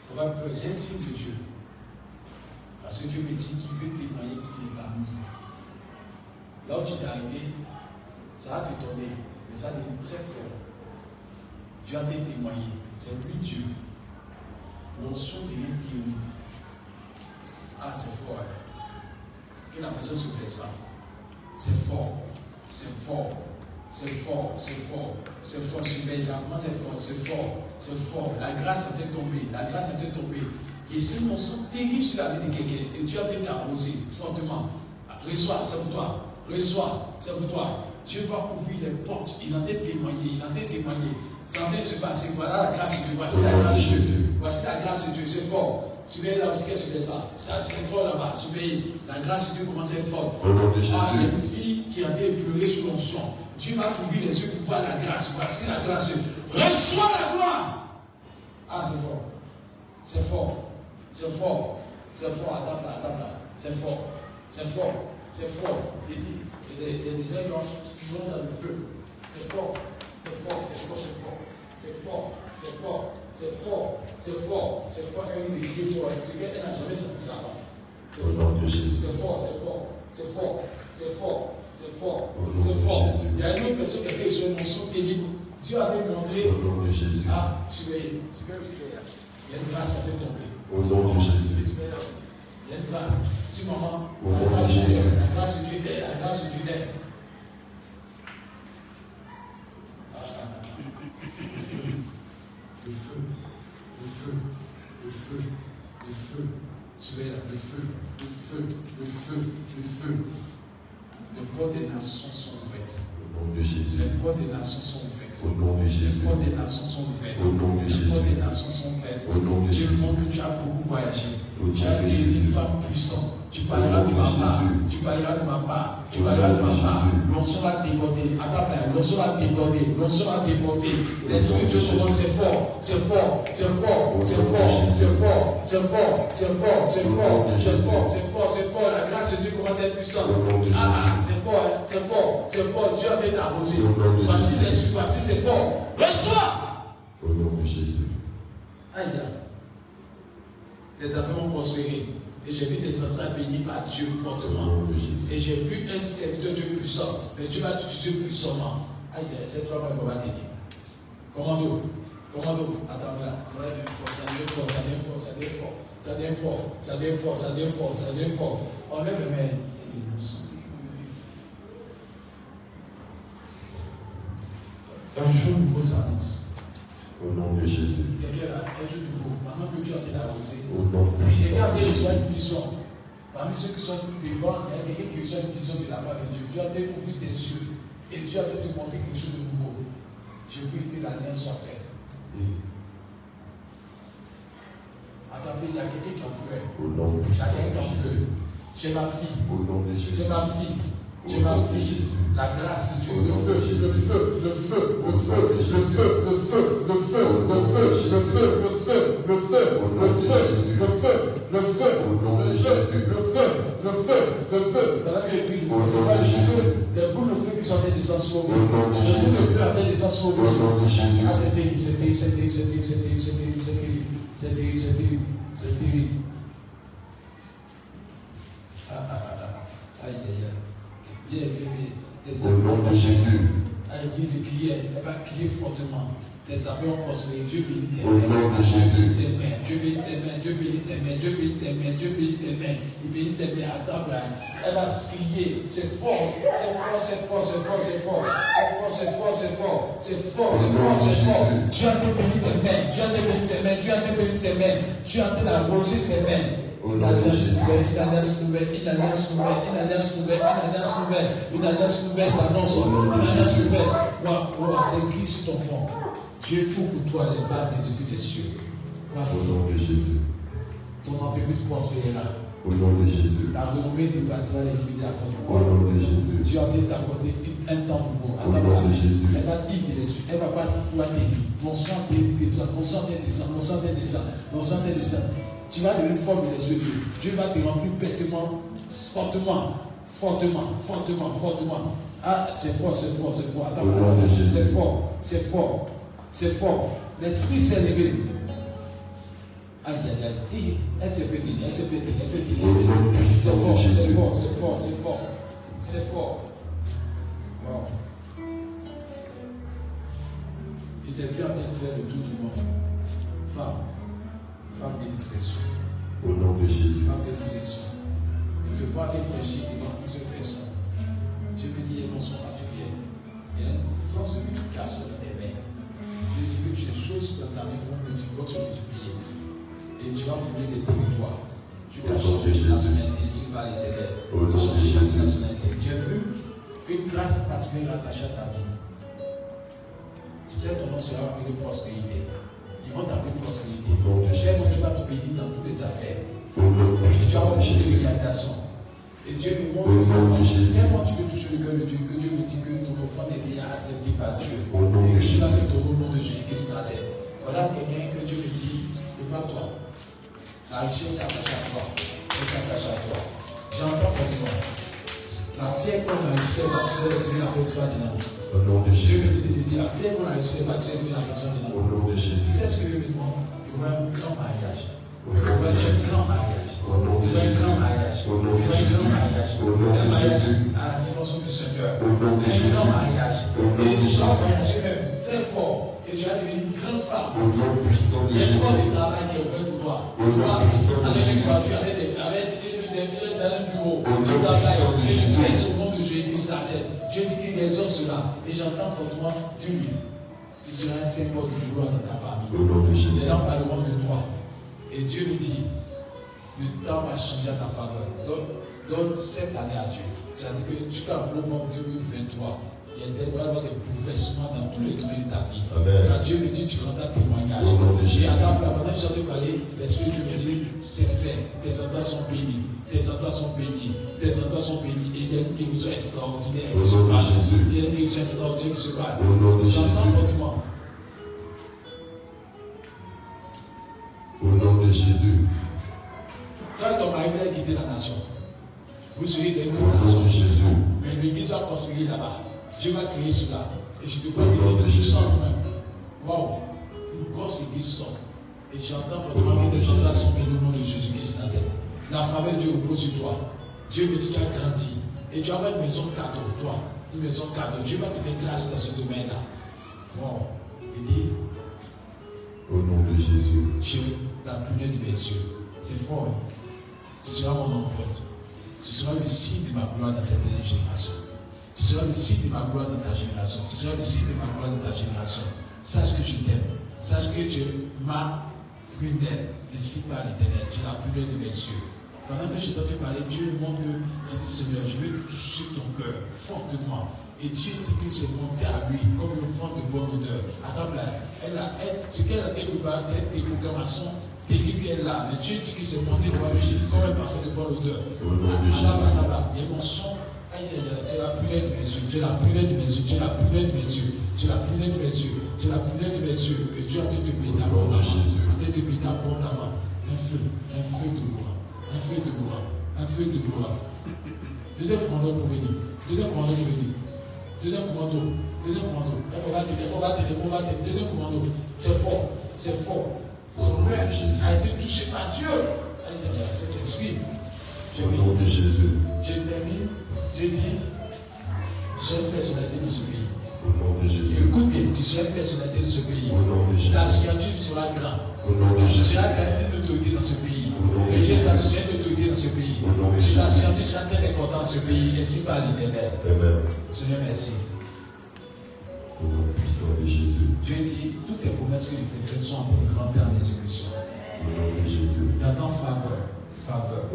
Ça va me poser un signe de Dieu. Parce que Dieu me dit qu'il veut témoigner qu'il est parmi vous. Là où tu es arrivé, ça va t'étonner, mais ça devient très fort. Dieu a été témoigné. C'est lui Dieu. L'onction devient unique. Ah, c'est fort. Que la personne ne se blesse pas. C'est fort. C'est fort. C'est fort. C'est fort. C'est fort. Surveille ça. Comment c'est fort? C'est fort. C'est fort. La grâce était tombée. La grâce était tombée. Et c'est une onction terrible sur la vie de quelqu'un. Et Dieu a été arrosé fortement. Reçois, c'est pour toi. Reçois, c'est pour toi. Dieu va ouvrir les portes. Il en est témoigné. Il en est témoigné. Il en est se passer. Voilà la grâce de Dieu. Voici la grâce de Dieu. Voici la grâce de Dieu. C'est fort. Surveillez là aussi, qu'est-ce que c'est ça? Ça, c'est fort là-bas. Surveillez. La grâce de Dieu commence à être forte. Ah, il y a une fille qui a été pleurée sur l'onction. Dieu va t'ouvrir les yeux pour voir la grâce. Voici la grâce de Dieu. Reçois la gloire. Ah, c'est fort. C'est fort. C'est fort. C'est fort. Attends là. C'est fort. C'est fort. C'est fort. Il y a des gens qui vont dans le feu. C'est fort. C'est fort. C'est fort. C'est fort. C'est fort. C'est fort. C'est fort. C'est fort. C'est fort. Quand il écrit fort, c'est quelqu'un n'a jamais senti ça avant. Au nom de Jésus. C'est fort, c'est fort, c'est fort, c'est fort, c'est fort, c'est fort. Il y a une autre personne qui a fait sur mon son qui est libre. Dieu a démontré. Au nom de Jésus. Ah, surveillez. Il y a une grâce qui fait tomber. Au nom de Jésus. Il y a une grâce. Si maman, Au nom de Jésus. la grâce du lait, la grâce du lait. Le feu, le feu, le feu, le feu, surveillez le feu, le feu, le feu, le feu. Les portes des nations sont ouvertes. Au nom de Jésus. Les portes des nations sont ouvertes. Au nom de Jésus. Les portes des nations sont ouvertes. Au nom de Jésus. Les portes des nations sont ouvertes. Au nom de Dieu Jésus. montre que tu as beaucoup voyagé. Au nom Tu as de été une Jésus. femme puissante. Tu parleras de ma part. Tu parleras de ma part. Tu parleras de ma part. L'onction va déborder. Attends, l'onction va déborder. L'onction va déborder. L'esprit de Dieu commence, c'est fort. C'est fort. C'est fort. C'est fort. C'est fort. C'est fort. C'est fort. C'est fort. C'est fort. C'est fort. C'est fort. La grâce de Dieu commence à être puissante. Ah, c'est fort. C'est fort. C'est fort. Dieu a bien arrosé. Voici l'esprit. Voici, c'est fort. Reçois. Au nom de Jésus. Aïe. Les affaires ont prospéré. Et j'ai vu des enfants bénis par Dieu fortement. Et j'ai vu un serviteur de Dieu puissant. Mais Dieu va t'utiliser puissamment. Aïe, cette femme va t'aider. Commando. Commando. Attends là. Ça devient fort. Ça devient fort. Ça devient fort. Ça devient fort. Ça devient fort. Ça devient fort. Ça devient fort. Ça devient fort. On lève les mains. Un jour nouveau s'annonce. Au nom de Jésus. Quelqu'un là, un jour nouveau. Maintenant que Dieu a bien arrosé. Au nom puissant. Quelqu'un a bien reçu une vision. Parmi ceux qui sont devant, il y a quelqu'un qui reçoit une vision de la part de Dieu. Dieu a bien ouvert tes yeux. Et Dieu a fait te montrer quelque chose de nouveau. J'ai vu que l'alliance soit faite. Attendez, il y a quelqu'un qui en feu. Au nom Il y a puissant. quelqu'un qui en feu. J'ai ma fille. Au nom de Jésus. J'ai ma fille. J'ai ma fille. La grâce de Dieu. Le feu. Le feu. Le feu. Le feu. Le feu. Le feu. Le feu. Le feu. Le feu. Le feu. Le feu. Le feu. Le feu. Le feu. Le feu. Le feu. Le feu. Dans la Bible, les boules de feu qui sont des descendre sur vous. Les boules de feu avaient descendre sur vous. Ah, c'est terrible, c'est terrible, c'est terrible, c'est terrible, c'est terrible, c'est terrible, c'est terrible, c'est terrible, c'est terrible, c'est terrible. Aïe, aïe, aïe. Viens, viens, viens. Au nom de Jésus. À l'église, elle va crier fortement. Les affaires ont prospéré. Dieu bénit tes Au nom de Jésus. tes mains. Dieu bénit tes mains. Dieu bénit tes mains. Dieu bénit tes mains. Dieu bénit tes mains. Il bénit tes mains. Attends là. Elle va se crier. C'est fort. C'est fort. C'est fort. C'est fort. C'est fort. C'est fort. C'est fort. C'est fort. C'est fort. C'est fort. C'est fort. Dieu a béni tes mains. Dieu a béni tes mains. Dieu a béni tes mains. Dieu a béni arroser ses mains. Une alliance nouvelle, une alliance nouvelle, une alliance nouvelle, une alliance nouvelle, une alliance nouvelle, une alliance nouvelle s'annonce, une alliance nouvelle. Wow, c'est écrit sur ton front. Dieu ouvre pour toi les vagues des épées des cieux. Au nom de Jésus. Ton entreprise prospérera. Au nom de Jésus. Ta renommée dépassera les limites à Côte Au d'Ivoire. nom de Jésus. Dieu a bien t'apporter un temps nouveau. Au nom de Jésus. Elle va dire de l'esprit. Elle va pas toi guérir. Mon sang descend, mon sang descend, mon sang descend, mon sang descend. Tu vas devenir forme de l'esprit de Dieu. Dieu va te remplir bêtement, fortement, fortement, fortement, fortement. Ah, c'est fort, c'est fort, c'est fort. Attends, Au nom de Jésus. c'est fort, c'est fort, c'est fort. L'esprit s'est levé. Aïe, aïe, aïe. Elle s'est fait dire, elle s'est fait dire, elle peut dire. Au nom puissant C'est fort, de c'est Jésus. fort, c'est fort, c'est fort. C'est fort. Wow. Il était fier de faire le tour du monde. Femme de distinction. Au nom de Jésus. Femme de distinction. Et je vois qu'elle agit devant plusieurs personnes. Dieu me dit, non sont particulières. Il y a une sens de multiplication des mains. Dieu dit que les choses dans ta main vont se multiplier. Et tu vas fouler des territoires. Tu vas changer de nationalité si par l'éternel. Au nom de Jésus. J'ai vu une grâce particulière attachée à ta vie. Tu sais, ton nom sera appelé prospérité. Ils vont t'appeler prospérité. Cher, tu vas te bénir dans toutes les affaires. Au nom Tu vas puissant avoir de une Jésus. réalisation. Et Dieu me montre Au nom de Jésus. tellement tu veux toucher le cœur de Dieu que Dieu me dit que ton offrande est déjà acceptée par Dieu. Au nom Et de que tu vas Jésus. te donner au nom de Jésus-Christ Nazareth. Voilà quelqu'un que Dieu me dit, prépare-toi. La richesse s'attache à toi. Elle s'attache à toi. J'entends fortement. La pierre qu'on a enregistrée, tu es devenue la personne dedans. Au nom de Dieu Jésus. me dit, la pierre qu'on a enregistrée, tu es devenue la personne Au dedans. nom de Jésus. C'est ce que je me demande. Je vois un grand mariage. On va un grand mariage. Au nom de Jésus. Un grand mariage. Au nom de Jésus. Au nom de Jésus. À la dimension du Seigneur. Au nom de Un Jésus. grand mariage. Au nom de Et tu Jésus. vas voyager même très fort. Et tu vas devenir une grande femme. Au nom puissant de Il y a Jésus. encore des travail qui est ouvert pour toi. Au nom puissant de Avec Jésus. une voiture, avec des dans un bureau. Au nom puissant de Jésus. Au nom de Jésus, Dieu dit qu'il exauce cela. Et j'entends fortement Dieu lui. Tu seras un symbole de gloire dans ta famille. Au nom de Jésus. Les gens parleront de toi. Et Dieu lui dit, le temps va changer à ta faveur. Donne cette année à Dieu. C'est-à-dire que jusqu'à novembre 2023, il va y avoir des bouleversements dans tous les domaines de ta vie. Amen. Quand Dieu me dit, tu rends ta témoignage. Au nom de Jésus. Et attends, pendant que j'entends parler, l'Esprit de Dieu me dit, c'est fait. Tes enfants sont bénis. Tes enfants sont bénis. Tes enfants sont bénis. Et il y a une guérison extraordinaire Au qui se nom de passe. Jésus. Il y a une guérison extraordinaire qui se passe. Au nom de J'entends Jésus. fortement. Au nom de Jésus. Quand ton mari va quitter la nation, vous serez des Au nom nations. de Jésus. Mais l'église va construire là-bas. Dieu va créer cela. Et je te vois Au nom de que tu Jésus. sens même. Waouh! Une grosse église sort. Et j'entends Au fortement nom que de tes enfants Jésus. sont bénis au nom de Jésus-Christ Nazareth. La faveur de Dieu repose sur toi. Dieu me dit qu'il a grandi. Et tu as une maison cadeau, toi. Une maison cadeau. Dieu va te faire grâce dans ce domaine-là. Wow! Il dit, Au nom de Jésus. Dieu, la prunelle de mes yeux. C'est fort. Hein? Ce sera mon empreinte. Ce sera le signe de ma gloire dans cette dernière génération. Ce sera le signe de ma gloire dans ta génération. Ce sera le signe de ma gloire dans ta génération. Sache que je t'aime. Sache que tu es ma prunelle, ainsi par l'Éternel. Tu es la prunelle de mes yeux. Pendant que je t'ai fait parler, Dieu me montre que tu dis, Seigneur, je vais toucher ton cœur fortement. Et Dieu dit que c'est monté à lui comme une forme de bonne odeur. Attends là, ce qu'elle a fait, c'est une déprogrammation terrible qu'elle a. Mais Dieu dit que c'est monté devant lui comme un parfum de bonne odeur. Au nom de Jésus. Et mon son, tu es la prunelle de mes yeux, tu es la prunelle de mes yeux, tu es la prunelle de mes yeux, tu es la prunelle de mes yeux, tu es la prunelle de mes yeux. Et Dieu a dit de bénir abondamment. A dit de bénir abondamment. Un feu de gloire. Un feu de gloire. Un feu de gloire. Deuxième commando pour venir. Deuxième commando pour venir. Deuxième commando. Deuxième commando. On va t'aider. Deuxième commando. C'est fort. C'est fort. Son cœur a été touché par Dieu. Cet esprit. Au nom de Jésus. Je termine. Je dis, tu seras une personnalité de ce pays. Au nom de Jésus. Écoute bien, tu seras une personnalité de ce pays. Au nom de Jésus. Ta signature sera grande. Au nom de Tu Jésus. seras une autorité dans ce pays. Au nom de Et Dieu Jésus. s'associera une autorité dans ce pays. Au nom de Ta Jésus. signature sera très importante dans ce pays, ainsi par l'Éternel. Amen. Seigneur, merci. Au nom puissant de Jésus. Dieu dit, toutes les promesses que je t'ai faites sont en train de rentrer en exécution. Au nom de Jésus. J'attends faveur,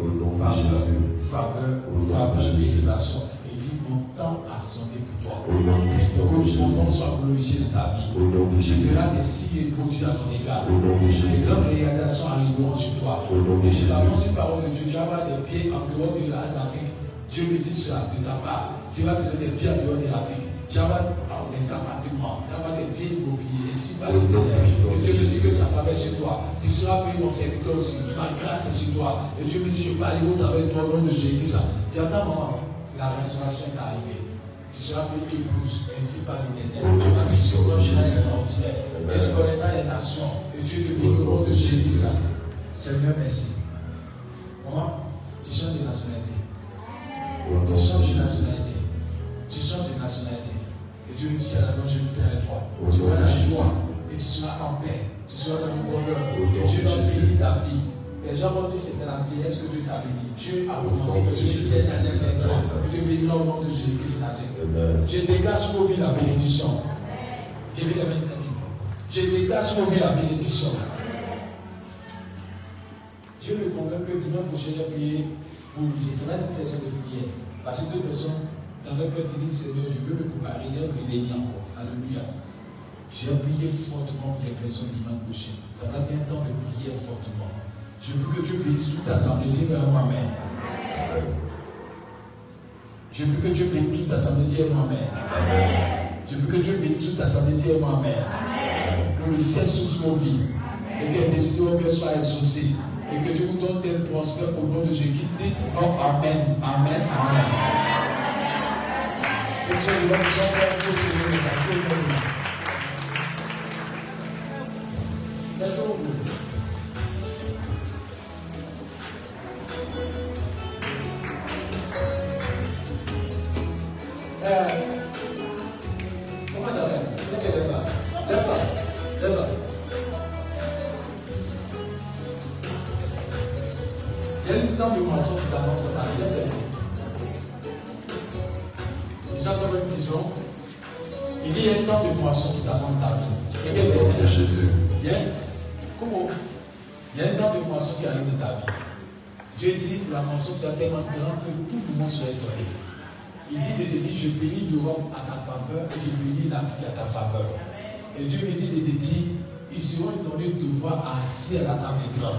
Au nom de faveur, Jésus. faveur, Au nom de faveur, Jésus. élévation. Et dit, mon temps a sonné pour toi. Au nom puissant de Que mon nom Jésus. soit glorifié dans ta vie. Au nom de Tu Jésus. feras des signes et produits à ton égard. Au nom de Les Jésus. grandes réalisations arriveront sur toi. Au nom de Et je Jésus. t'annonce une parole de Dieu. Tu vas avoir des pieds en dehors de l'Afrique. Dieu me dit cela de ta part. Tu vas te donner des pieds en dehors de l'Afrique. Tu vas avoir des appartements. Tu vas avoir des pieds immobiliers. Ainsi va Au nom puissant Et de Dieu me dit Jésus. que sa faveur sur toi. Tu seras pris mon serviteur aussi. Ma grâce est sur toi. Et Dieu me dit, je parle au travers de toi au nom de Jésus. Tu attends, maman. La restauration est arrivée. Tu seras pris épouse, ainsi par l'Éternel. Tu vas te sauver un chemin extraordinaire. Et tu connaîtras les nations. Et Dieu te bénit au nom de Jésus. Seigneur, merci. Maman, tu changes de nationalité. Au nom Tu de changes de Jésus. nationalité. Tu changes de nationalité. Et Dieu me dit qu'à la longévité avec toi. Au Tu nom auras de la Jésus. joie. Et tu seras en paix. Tu seras dans le bonheur. Au nom Et Dieu de va Jésus. bénir ta vie. Les gens vont dire que c'était la vieillesse que Dieu t'a béni. Dieu a Au commencé nom de que Dieu Jésus. est la avec toi. Je te bénis au nom de Jésus-Christ Nazareth. Amen. Je dégage sur vos vies la bénédiction. Je vais la mettre. Je dégage sur vos vies la bénédiction. Dieu me convainc que dimanche prochain, j'ai prié pour lui. Je serai une session de prière. Parce que deux personnes, dans leur cœur, disent Seigneur, je veux me préparer, il y a un millénaire encore. Alléluia. J'ai prié fortement pour les personnes dimanche prochain. Ça va être un temps de prière fortement. Je veux que Dieu bénisse toute l'assemblée. Dis moi Amen. Je veux que Dieu bénisse toute l'assemblée. Dis moi Amen. Je veux que Dieu bénisse toute l'assemblée. Dis moi Amen. Que le ciel s'ouvre sur vos vies. Et que les décisions que soient exaucées. Et que Dieu vous donne des prospères au nom de Jésus. Dites Amen. Amen. Amen. C'est que je vais vous envoyer au Seigneur. Comment ça va? Lève-toi. Il y a une temps de moisson qui s'annonce dans ta vie. Ils ont une vision. Il dit il y a un temps de moisson qui s'annonce dans ta vie. Au nom de Jésus. Comment? Il y a un temps de moisson qui arrive dans ta vie. Dieu dit que la moisson sera tellement grande que tout le monde sera étonné. Il dit de te dire, je bénis l'Europe à ta faveur et je bénis l'Afrique à ta faveur. Et Dieu me dit de te dire, ils seront étonnés de te voir assis à la table des grands.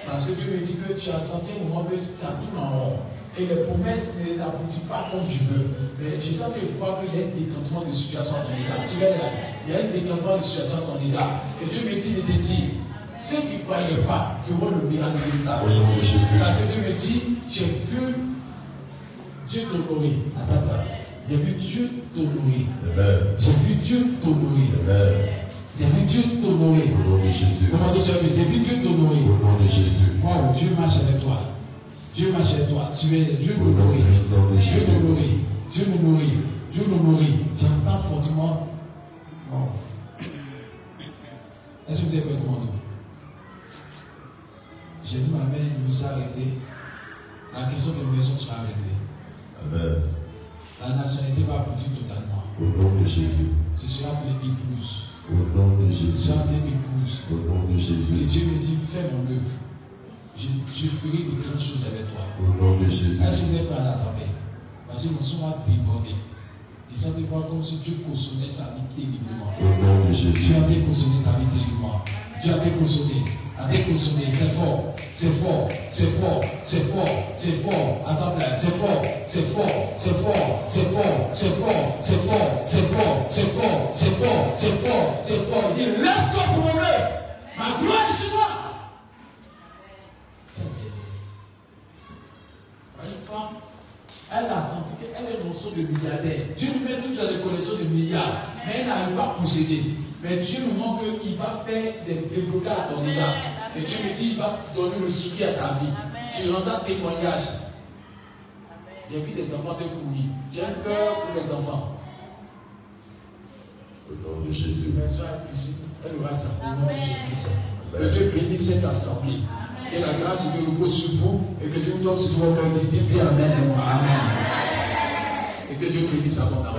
Parce que Dieu me dit que tu as senti un moment que tu as tout en rond. Et les promesses ne t'aboutissent pas comme tu veux. Mais tu sens que tu vois qu'il y a un décantement de situation à ton égard. Tu vois là, il y a un décantement de situation à ton égard. Et Dieu me dit de te dire, ceux qui ne croyaient pas feront le miracle de ta vie. Parce que Dieu me dit, j'ai vu Dieu t'honorer. Attends, j'ai vu Dieu t'honorer. J'ai vu Dieu t'honorer. J'ai vu Dieu t'honorer. Au nom de Jésus. Comment te servir? J'ai vu Dieu t'honorer. Au nom de Jésus. Wow, Dieu marche avec toi. Dieu marche avec toi. Tu es Dieu Au nom t'honorer. puissant de Dieu Jésus. t'honorer. Dieu m'honorer. Dieu m'honorer. J'entends fortement. Bon. Est-ce que vous avez fait comment nous? J'ai vu ma mère, il nous a arrêté. La question de maison sera arrêtée. Amen. La nationalité va aboutir totalement. Au nom de Jésus. Ce sera pour l'épouse. Au nom de Ce Jésus. sera pour l'épouse. Au nom de Et Jésus. Dieu me dit, fais mon œuvre. Je ferai de grandes choses avec toi. Au nom de Jésus. Est-ce que vous êtes prêts à l'attendre? Parce que nous sommes débordés. Ils sont des fois comme si Dieu consommait sa vie terriblement. Au nom de Dieu Jésus. a été consommé ta vie terriblement. Dieu a été consommé. A été consommé. C'est fort. C'est fort. C'est fort. C'est fort. C'est fort. Attends là. C'est fort. C'est fort. C'est fort. C'est fort. C'est fort. C'est fort. C'est fort. C'est fort. C'est fort. C'est fort. C'est fort. Il dit, lève-toi pour mon œuvre. Ma gloire est sur toi. Une femme, elle a senti qu'elle est une notion de milliardaire. Dieu lui met toujours des collections de milliards, mais elle n'arrive pas à posséder. Mais Dieu nous montre qu'il va faire des déblocages à ton égard. Et Dieu me dit, il va donner le soutien à ta vie. Tu rendras témoignage. J'ai vu des enfants te courir. J'ai un cœur pour les enfants. Au nom de Jésus. Elle aura sa nom de Jésus. Que Dieu bénisse cette assemblée. Que la grâce de repose sur vous et que Dieu vous donne sur votre cœur. Dites bien Amen et Amen. Et que Dieu bénisse abondamment.